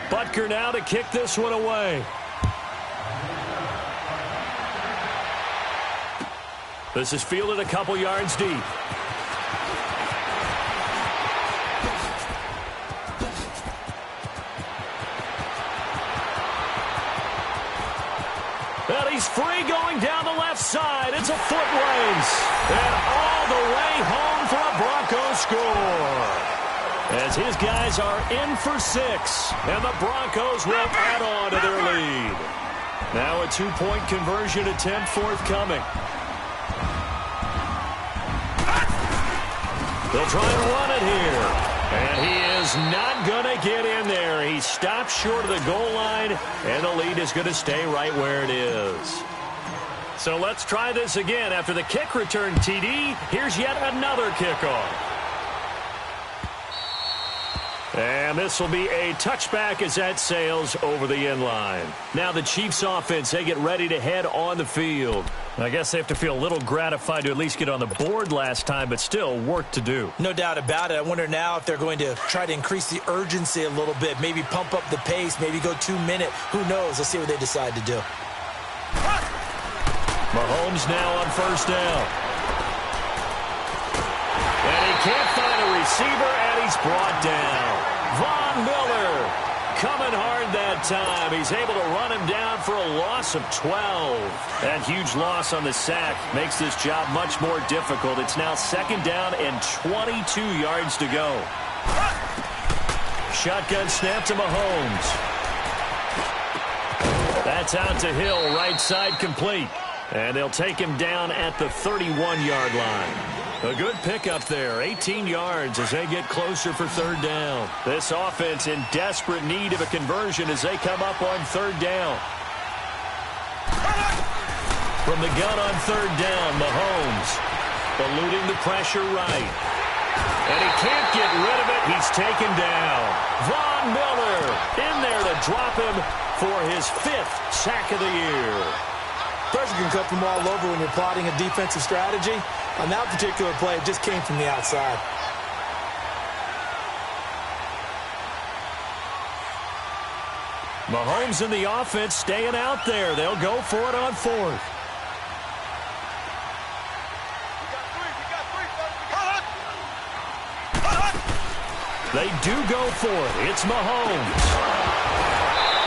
Butker now to kick this one away. This is fielded a couple yards deep. And he's free going down the left side. It's a foot race. And all the way home for a Broncos score. As His guys are in for 6, and the Broncos will add on to their lead. Now a 2-point conversion attempt forthcoming. They'll try and run it here. And he is not going to get in there. He stopped short of the goal line, and the lead is going to stay right where it is. So let's try this again. After the kick return TD, here's yet another kickoff. And this will be a touchback as that sails over the end line. Now the Chiefs offense, they get ready to head on the field. I guess they have to feel a little gratified to at least get on the board last time, but still work to do. No doubt about it. I wonder now if they're going to try to increase the urgency a little bit, maybe pump up the pace, maybe go 2-minute. Who knows? Let's see what they decide to do. Mahomes now on first down. And he can't find a receiver, and he's brought down. Von Miller coming hard that time. He's able to run him down for a loss of 12. That huge loss on the sack makes this job much more difficult. It's now second down and 22 yards to go. Shotgun snap to Mahomes. That's out to Hill, right side complete. And they'll take him down at the 31-yard line. A good pickup there, 18 yards as they get closer for third down. This offense in desperate need of a conversion as they come up on third down. From the gun on third down, Mahomes eluding the pressure right. And he can't get rid of it. He's taken down. Von Miller in there to drop him for his 5th sack of the year. Pressure can come from all over when you're plotting a defensive strategy. On that particular play, it just came from the outside. Mahomes and the offense staying out there. They'll go for it on 4th. They do go for it. It's Mahomes.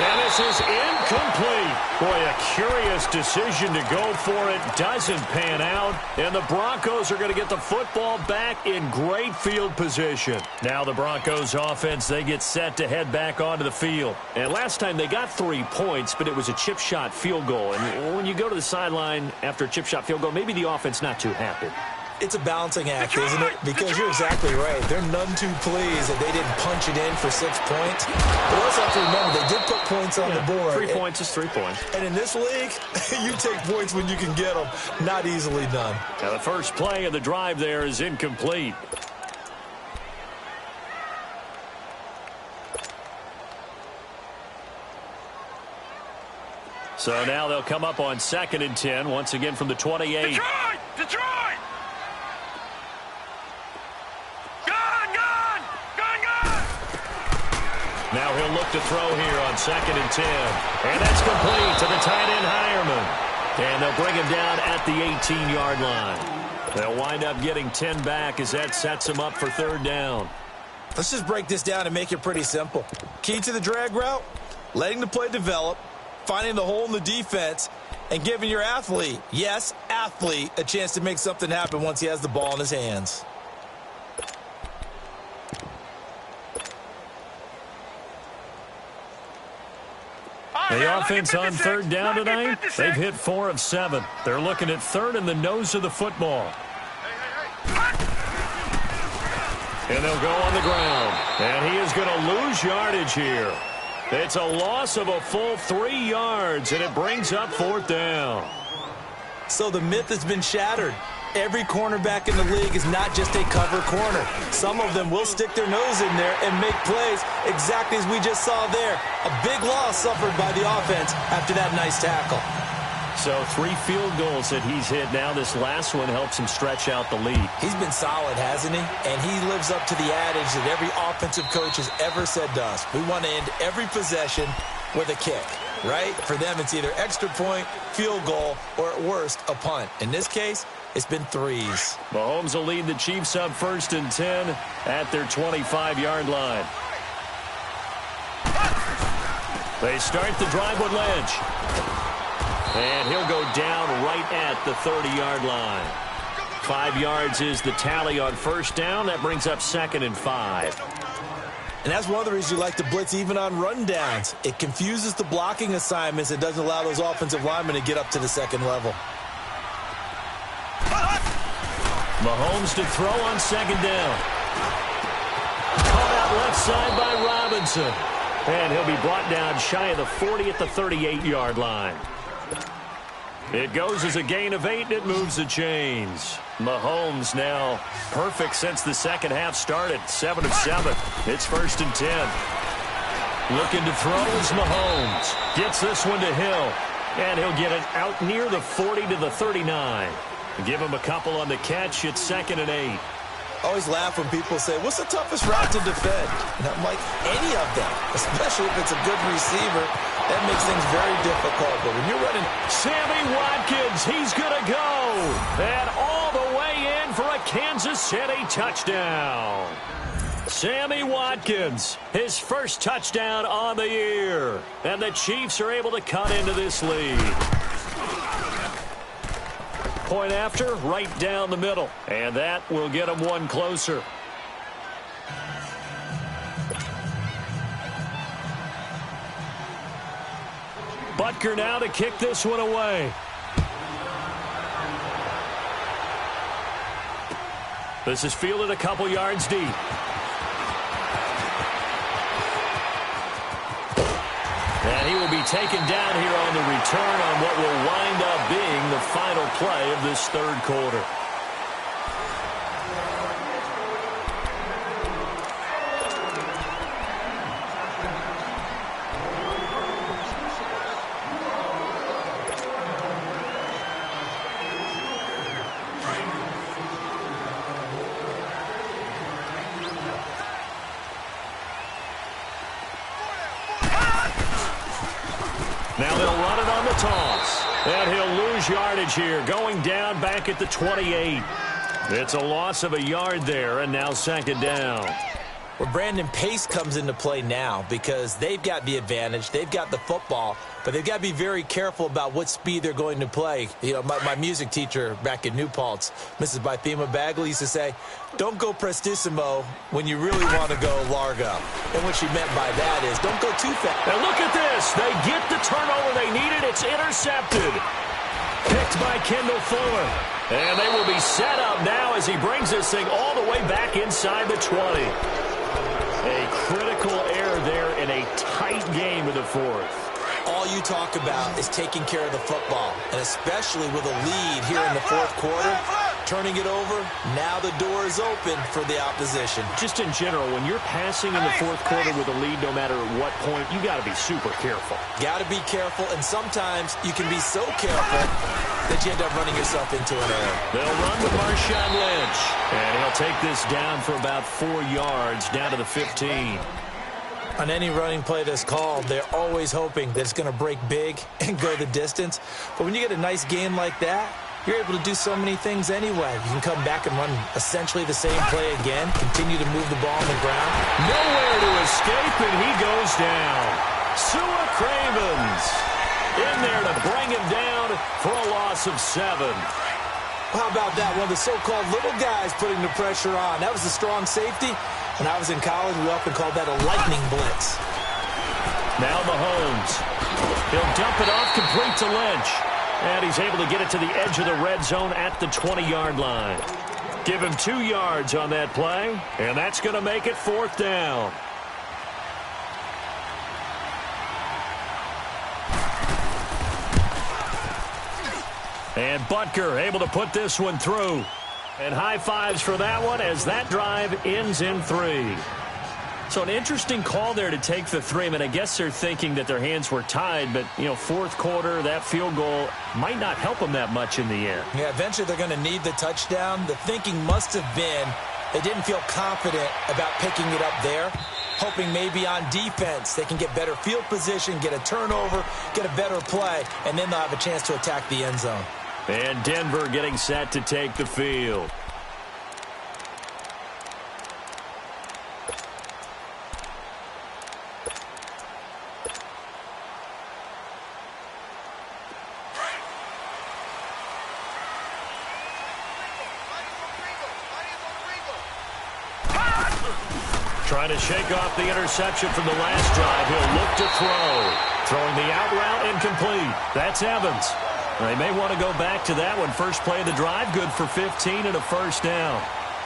And this is incomplete. Boy, a curious decision to go for it. Doesn't pan out. And the Broncos are going to get the football back in great field position. Now the Broncos offense, they get set to head back onto the field. And last time they got 3 points, but it was a chip shot field goal. And when you go to the sideline after a chip shot field goal, maybe the offense not too happy. It's a balancing act, isn't it? Because you're exactly right. They're none too pleased that they didn't punch it in for 6 points. But also have to remember, they did put points on the board. 3 points is 3 points. And in this league, you take points when you can get them. Not easily done. Now the first play of the drive there is incomplete. So now they'll come up on 2nd and 10, once again from the 28. Detroit! Now he'll look to throw here on 2nd and 10. And that's complete to the tight end, Hireman. And they'll bring him down at the 18-yard line. They'll wind up getting 10 back as that sets them up for third down. Let's just break this down and make it pretty simple. Key to the drag route, letting the play develop, finding the hole in the defense, and giving your athlete, yes, athlete, a chance to make something happen once he has the ball in his hands. The offense on third down tonight, they've hit 4 of 7. They're looking at third in the nose of the football. And they'll go on the ground. And he is going to lose yardage here. It's a loss of a full 3 yards, and it brings up 4th down. So the myth has been shattered. Every cornerback in the league is not just a cover corner. Some of them will stick their nose in there and make plays exactly as we just saw there. A big loss suffered by the offense after that nice tackle. So 3 field goals that he's hit now. This last one helps him stretch out the lead. He's been solid, hasn't he? And he lives up to the adage that every offensive coach has ever said to us. We want to end every possession with a kick, right? For them, it's either extra point, field goal, or at worst, a punt. In this case, it's been 3s. Mahomes will lead the Chiefs up 1st and 10 at their 25-yard line. They start the drive with Lynch. And he'll go down right at the 30-yard line. 5 yards is the tally on first down. That brings up 2nd and 5. And that's one of the reasons you like to blitz even on run downs. It confuses the blocking assignments. It doesn't allow those offensive linemen to get up to the second level. Mahomes to throw on second down. Caught out left side by Robinson. And he'll be brought down shy of the 40 at the 38-yard line. It goes as a gain of 8, and it moves the chains. Mahomes now perfect since the second half started. 7 of 7. It's 1st and 10. Looking to throw is Mahomes. Gets this one to Hill. And he'll get it out near the 40 to the 39. Give him a couple on the catch. It's 2nd and 8. Always laugh when people say, what's the toughest route to defend? And I'm like, any of them, especially if it's a good receiver. That makes things very difficult. But when you're running... Sammy Watkins, he's going to go. And all the way in for a Kansas City touchdown. Sammy Watkins, his first touchdown on the year. And the Chiefs are able to cut into this lead. Point after, right down the middle. And that will get them one closer. Butker now to kick this one away. This is fielded a couple yards deep. And he will be taken down here on the return on what will wind up being the final play of this third quarter. Now they'll run it on the toss. And he'll lose yardage here, going down back at the 28. It's a loss of a yard there, and now 2nd down. Well, Brandon, pace comes into play now because they've got the advantage. They've got the football, but they've got to be very careful about what speed they're going to play. You know, my music teacher back in New Paltz, Mrs. Bythema Bagley, used to say, don't go prestissimo when you really want to go largo. And what she meant by that is don't go too fast. And look at this. They get the turnover they needed. It's intercepted. Picked by Kendall Fuller. And they will be set up now as he brings this thing all the way back inside the 20. A critical error there in a tight game in the fourth. All you talk about is taking care of the football, and especially with a lead here in the fourth quarter, turning it over, now the door is open for the opposition. Just in general, when you're passing in the fourth quarter with a lead, no matter at what point, you got to be super careful. Got to be careful, and sometimes you can be so careful that you end up running yourself into an error. They'll run with Marshawn Lynch, and he'll take this down for about 4 yards, down to the 15. On any running play that's called, they're always hoping that it's going to break big and go the distance. But when you get a nice game like that, you're able to do so many things anyway. You can come back and run essentially the same play again, continue to move the ball on the ground. Nowhere to escape, and he goes down. Sua Cravens in there to bring him down for a loss of 7. How about that? One of the so-called little guys putting the pressure on. That was a strong safety. When I was in college, we often called that a lightning blitz. Now Mahomes. He'll dump it off complete to Lynch. And he's able to get it to the edge of the red zone at the 20-yard line. Give him 2 yards on that play, and that's going to make it 4th down. And Butker able to put this one through. And high fives for that one as that drive ends in 3. So an interesting call there to take the 3. I mean, I guess they're thinking that their hands were tied, but, you know, fourth quarter, that field goal might not help them that much in the end. Yeah, eventually they're going to need the touchdown. The thinking must have been they didn't feel confident about picking it up there, hoping maybe on defense they can get better field position, get a turnover, get a better play, and then they'll have a chance to attack the end zone. And Denver getting set to take the field. Trying to shake off the interception from the last drive. He'll look to throw. Throwing the out route incomplete. That's Evans. They may want to go back to that one. First play of the drive, good for 15 and a first down.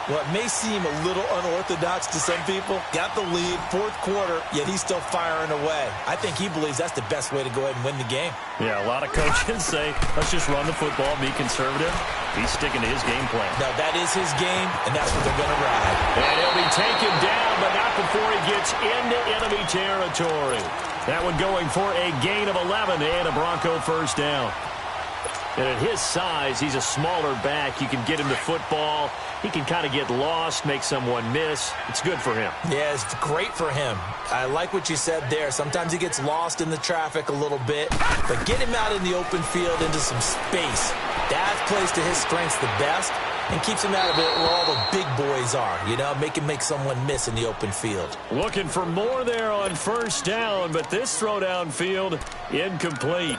Well, it may seem a little unorthodox to some people. Got the lead, fourth quarter, yet he's still firing away. I think he believes that's the best way to go ahead and win the game. Yeah, a lot of coaches say, let's just run the football, be conservative. He's sticking to his game plan. No, that is his game, and that's what they're going to ride. And he'll be taken down, but not before he gets into enemy territory. That one going for a gain of 11 and a Bronco first down. And at his size, he's a smaller back. You can get him the football. He can kind of get lost, make someone miss. It's good for him. Yeah, it's great for him. I like what you said there. Sometimes he gets lost in the traffic a little bit. But get him out in the open field into some space. That plays to his strengths the best and keeps him out of it where all the big boys are. You know, make him make someone miss in the open field. Looking for more there on first down, but this throw downfield incomplete.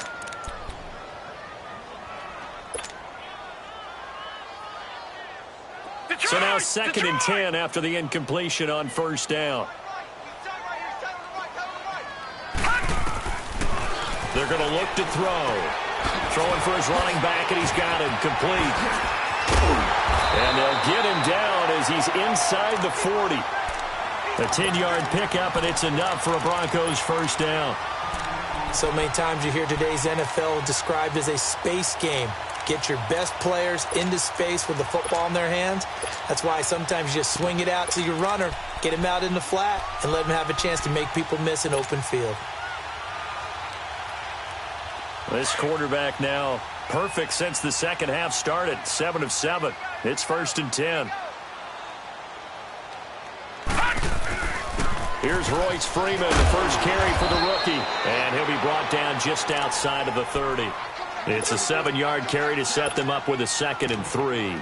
So now second and 10 after the incompletion on first down. They're going to look to throw. Throwing for his running back, and he's got him complete. And they'll get him down as he's inside the 40. A 10-yard pickup, and it's enough for a Broncos first down. So many times you hear today's NFL described as a space game. Get your best players into space with the football in their hands. That's why sometimes you just swing it out to your runner, get him out in the flat, and let him have a chance to make people miss an open field. This quarterback now perfect since the second half started. 7 of 7. It's first and 10. Here's Royce Freeman, the first carry for the rookie. And he'll be brought down just outside of the 30. It's a 7-yard carry to set them up with a 2nd and 3.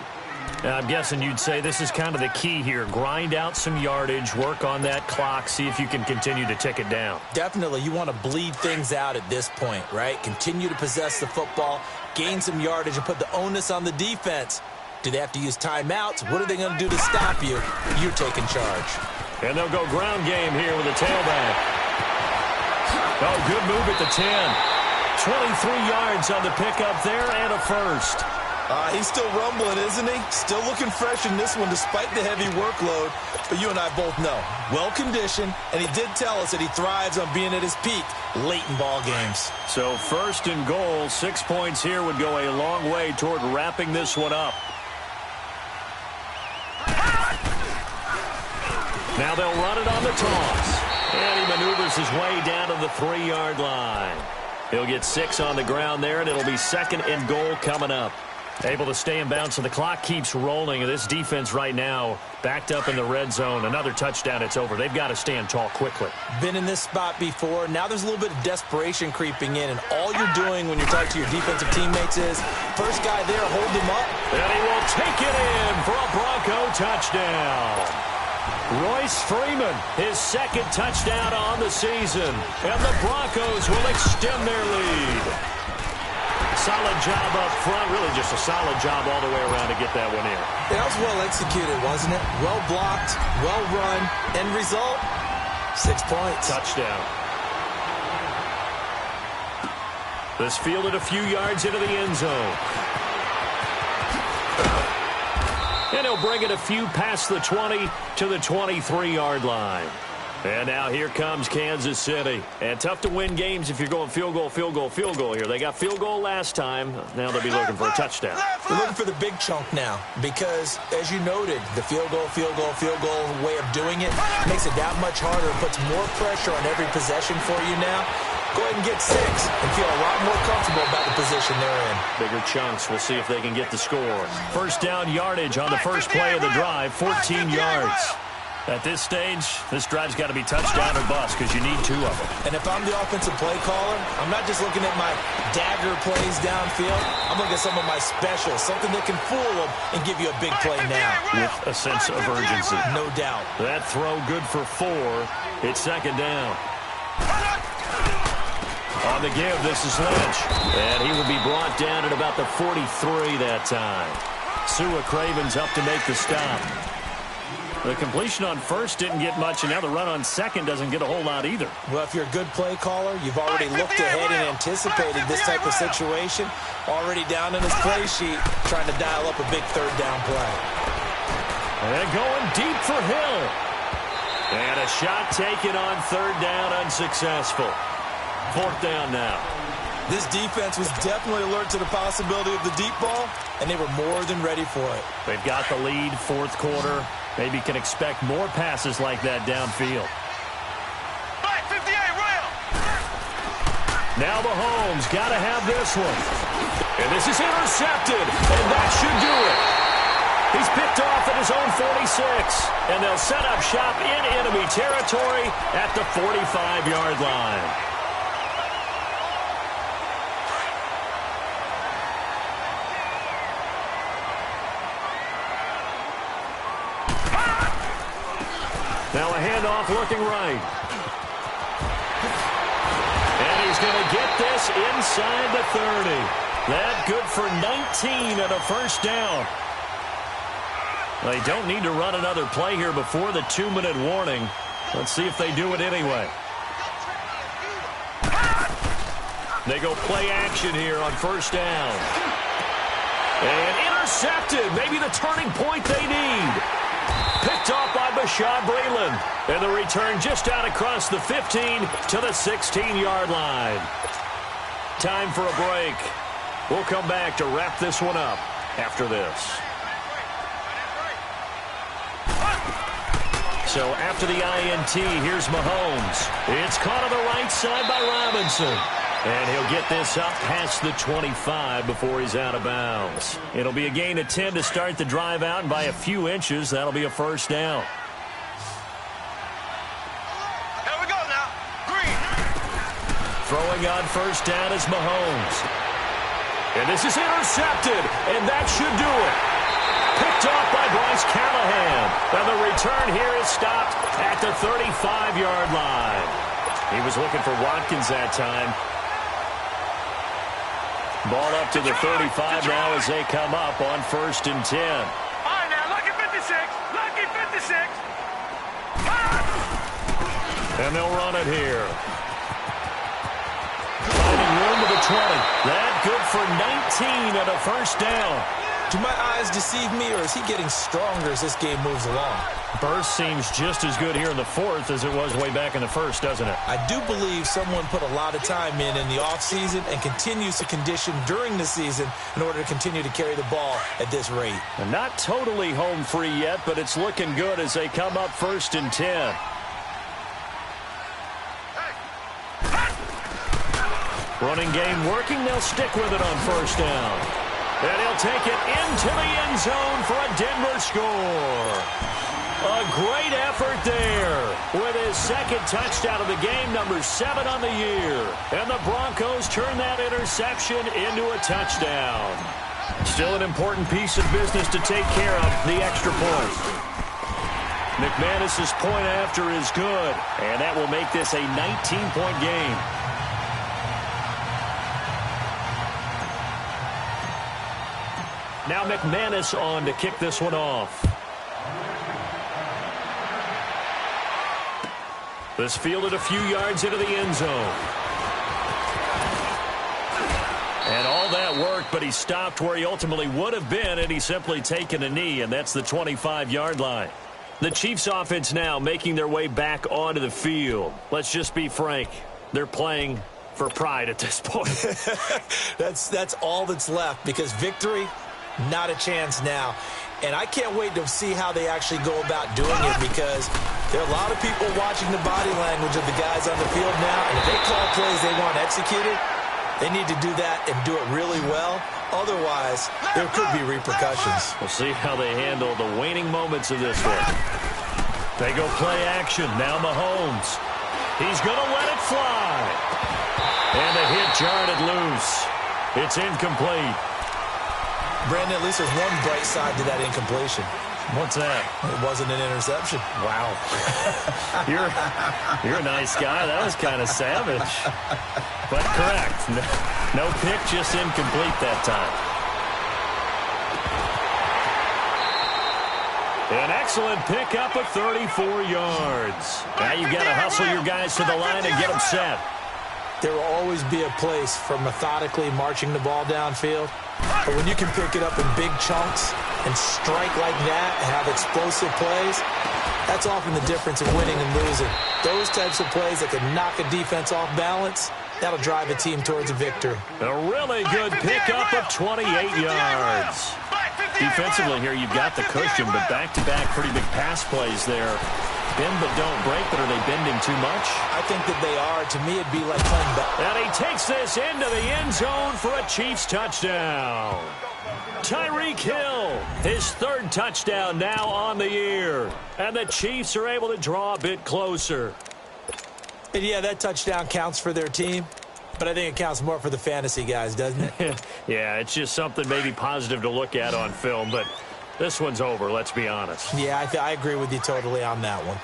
Now, I'm guessing you'd say this is kind of the key here. Grind out some yardage, work on that clock, see if you can continue to tick it down. Definitely. You want to bleed things out at this point, right? Continue to possess the football, gain some yardage, and put the onus on the defense. Do they have to use timeouts? What are they going to do to stop you? You're taking charge. And they'll go ground game here with a tailback. Oh, good move at the 10. 23 yards on the pickup there and a first. He's still rumbling, isn't he? Still looking fresh in this one despite the heavy workload. But you and I both know, well-conditioned, and he did tell us that he thrives on being at his peak late in ball games. So first and goal, 6 points here would go a long way toward wrapping this one up. Now they'll run it on the toss. And he maneuvers his way down to the 3-yard line. He'll get 6 on the ground there, and it'll be 2nd and goal coming up. Able to stay in bounds, so the clock keeps rolling. And this defense right now backed up in the red zone. Another touchdown, it's over. They've got to stand tall quickly. Been in this spot before. Now there's a little bit of desperation creeping in, and all you're doing when you're talking to your defensive teammates is, first guy there, hold him up. And he will take it in for a Bronco touchdown. Royce Freeman, his 2nd touchdown on the season. And the Broncos will extend their lead. Solid job up front. Really just a solid job all the way around to get that one in. That was well executed, wasn't it? Well blocked, well run. End result, 6 points. Touchdown. This fielded a few yards into the end zone. And he'll bring it a few past the 20 to the 23-yard line. And now here comes Kansas City. And tough to win games if you're going field goal, field goal, field goal here. They got field goal last time. Now they'll be looking for a touchdown. They're looking for the big chunk now because, as you noted, the field goal way of doing it makes it that much harder. It puts more pressure on every possession for you now. Go ahead and get 6 and feel a lot more comfortable about the position they're in. Bigger chunks. We'll see if they can get the score. First down yardage on the first play of the drive, 14 yards. At this stage, this drive's got to be touchdown or bust because you need 2 of them. And if I'm the offensive play caller, I'm not just looking at my dagger plays downfield. I'm looking at some of my specials, something that can fool them and give you a big play now. With a sense of urgency. No doubt. That throw good for 4. It's 2nd down. On the give, this is Lynch. And he will be brought down at about the 43 that time. Sua Craven's up to make the stop. The completion on first didn't get much, and now the run on second doesn't get a whole lot either. Well, if you're a good play caller, you've already looked ahead and anticipated this type of situation. Already down in his play sheet, trying to dial up a big third down play. And going deep for Hill. And a shot taken on third down, unsuccessful. Fourth down now. This defense was definitely alert to the possibility of the deep ball, and they were more than ready for it. They've got the lead, fourth quarter. Maybe can expect more passes like that downfield. Black 58, rail. Now Mahomes got to have this one. And this is intercepted, and that should do it. He's picked off at his own 46, and they'll set up shop in enemy territory at the 45-yard line. Now a handoff looking right. And he's going to get this inside the 30. That good for 19 and a first down. They don't need to run another play here before the 2-minute warning. Let's see if they do it anyway. They go play action here on first down. And intercepted. Maybe the turning point they need. Picked off by Bashaud Breeland. And the return just out across the 15 to the 16-yard line. Time for a break. We'll come back to wrap this one up after this. So after the INT, here's Mahomes. It's caught on the right side by Robinson. And he'll get this up past the 25 before he's out of bounds. It'll be a gain of 10 to start the drive out, and by a few inches, that'll be a first down. Here we go now. Green. Throwing on first down is Mahomes. And this is intercepted, and that should do it. Picked off by Bryce Callahan. And the return here is stopped at the 35-yard line. He was looking for Watkins that time. Ball up to the 35 now as they come up on 1st and 10. All right, now, lucky 56. Lucky 56. And they'll run it here. Finding room to the 20. That good for 19 and a first down. Do my eyes deceive me, or is he getting stronger as this game moves along? Burst seems just as good here in the fourth as it was way back in the first, doesn't it? I do believe someone put a lot of time in the offseason and continues to condition during the season in order to continue to carry the ball at this rate. And not totally home free yet, but it's looking good as they come up 1st and 10. Running game working. They'll stick with it on first down. And he'll take it into the end zone for a Denver score. A great effort there with his second touchdown of the game, number 7 on the year. And the Broncos turn that interception into a touchdown. Still an important piece of business to take care of, the extra point. McManus's point after is good, and that will make this a 19-point game. Now McManus on to kick this one off. This fielded a few yards into the end zone. And all that worked, but he stopped where he ultimately would have been, and he's simply taken a knee, and that's the 25-yard line. The Chiefs offense now making their way back onto the field. Let's just be frank. They're playing for pride at this point. That's all that's left, because victory, not a chance now. And I can't wait to see how they actually go about doing it, because there are a lot of people watching the body language of the guys on the field now, and if they call plays they want executed, they need to do that and do it really well. Otherwise, there could be repercussions. We'll see how they handle the waning moments of this one. They go play action. Now Mahomes. He's going to let it fly. And the hit jarred it loose. It's incomplete. Brandon, at least there's one bright side to that incompletion. What's that? It wasn't an interception. Wow. You're a nice guy. That was kind of savage. But correct. No pick, just incomplete that time. An excellent pickup of 34 yards. Now you've got to hustle your guys to the line and get them set. There will always be a place for methodically marching the ball downfield. But when you can pick it up in big chunks and strike like that and have explosive plays, that's often the difference in winning and losing. Those types of plays that can knock a defense off balance, that'll drive a team towards a victory. A really good pickup of 28 yards. Defensively here, you've got the cushion, but back-to-back pretty big pass plays there. Bend but don't break, but are they bending too much? I think that they are. To me, it'd be like playing back. And he takes this into the end zone for a Chiefs touchdown. Tyreek Hill, his third touchdown now on the year. And the Chiefs are able to draw a bit closer. And yeah, that touchdown counts for their team, but I think it counts more for the fantasy guys, doesn't it? Yeah, it's just something maybe positive to look at on film, but this one's over, let's be honest. Yeah, I agree with you totally on that one.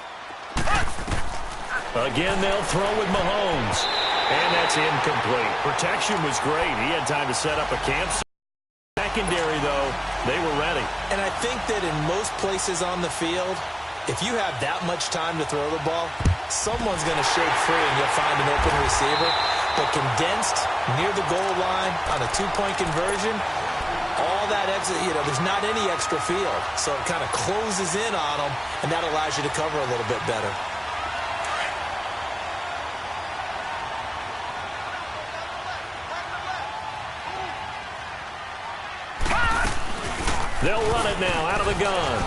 Again, they'll throw with Mahomes. And that's incomplete. Protection was great. He had time to set up a camp. Secondary, though, they were ready. And I think that in most places on the field, if you have that much time to throw the ball, someone's going to shake free and you'll find an open receiver. But condensed near the goal line on a two-point conversion, all that extra, there's not any extra field. So it kind of closes in on them, and that allows you to cover a little bit better. They'll run it now out of the gun.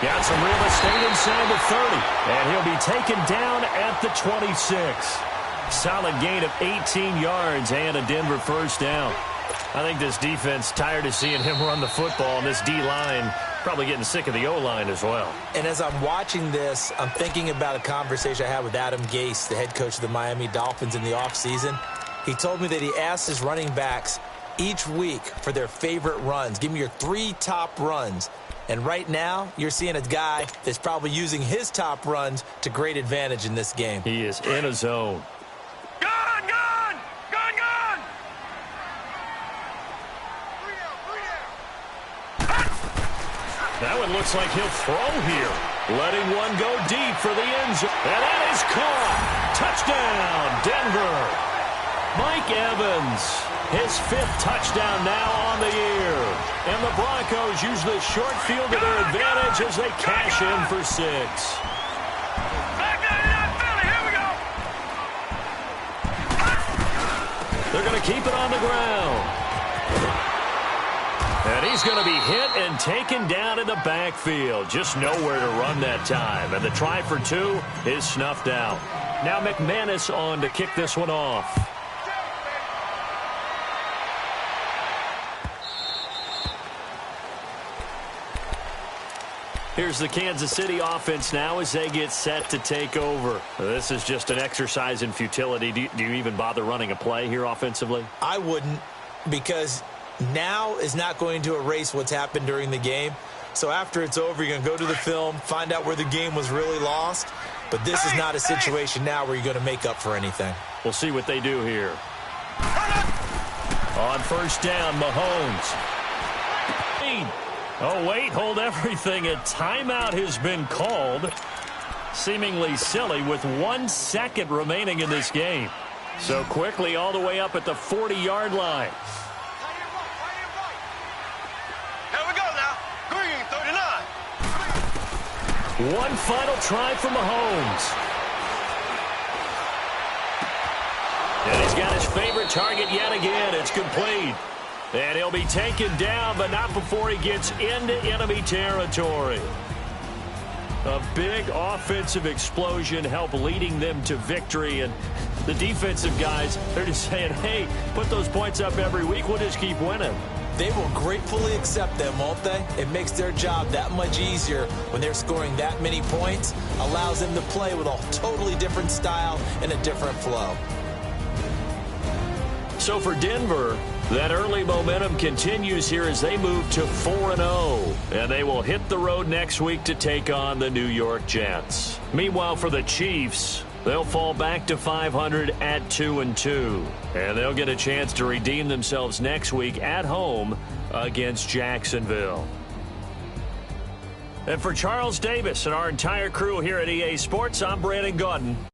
Got some real estate inside the 30. And he'll be taken down at the 26. Solid gain of 18 yards and a Denver first down. I think this defense tired of seeing him run the football, and this D-line probably getting sick of the O-line as well. And as I'm watching this, I'm thinking about a conversation I had with Adam Gase, the head coach of the Miami Dolphins in the offseason. He told me that he asked his running backs each week for their favorite runs. Give me your 3 top runs. And right now, you're seeing a guy that's probably using his top runs to great advantage in this game. He is in a zone. Gone, gone! Gone, gone! That one looks like he'll throw here. Letting one go deep for the end zone. And that is caught. Touchdown, Denver. Mike Evans, his 5th touchdown now on the year. And the Broncos use the short field to their advantage as they cash in for 6. Back down in Philly, here we go! They're going to keep it on the ground. And he's going to be hit and taken down in the backfield. Just nowhere to run that time. And the try for 2 is snuffed out. Now McManus on to kick this one off. Here's the Kansas City offense now as they get set to take over. This is just an exercise in futility. Do you even bother running a play here offensively? I wouldn't, because now is not going to erase what's happened during the game. So after it's over, you're going to go to the film, find out where the game was really lost. But this is not a situation now where you're going to make up for anything. We'll see what they do here. On first down, Mahomes. Oh, wait, hold everything. A timeout has been called. Seemingly silly with 1 second remaining in this game. So quickly all the way up at the 40-yard line. Here we go now. Green, 39. One final try for Mahomes. And he's got his favorite target yet again. It's complete. And he'll be taken down, but not before he gets into enemy territory. A big offensive explosion helped leading them to victory. And the defensive guys, they're just saying, hey, put those points up every week. We'll just keep winning. They will gratefully accept them, won't they? It makes their job that much easier when they're scoring that many points. Allows them to play with a totally different style and a different flow. So for Denver, that early momentum continues here as they move to 4-0. And they will hit the road next week to take on the New York Jets. Meanwhile, for the Chiefs, they'll fall back to 500 at 2-2. And they'll get a chance to redeem themselves next week at home against Jacksonville. And for Charles Davis and our entire crew here at EA Sports, I'm Brandon Gaudin.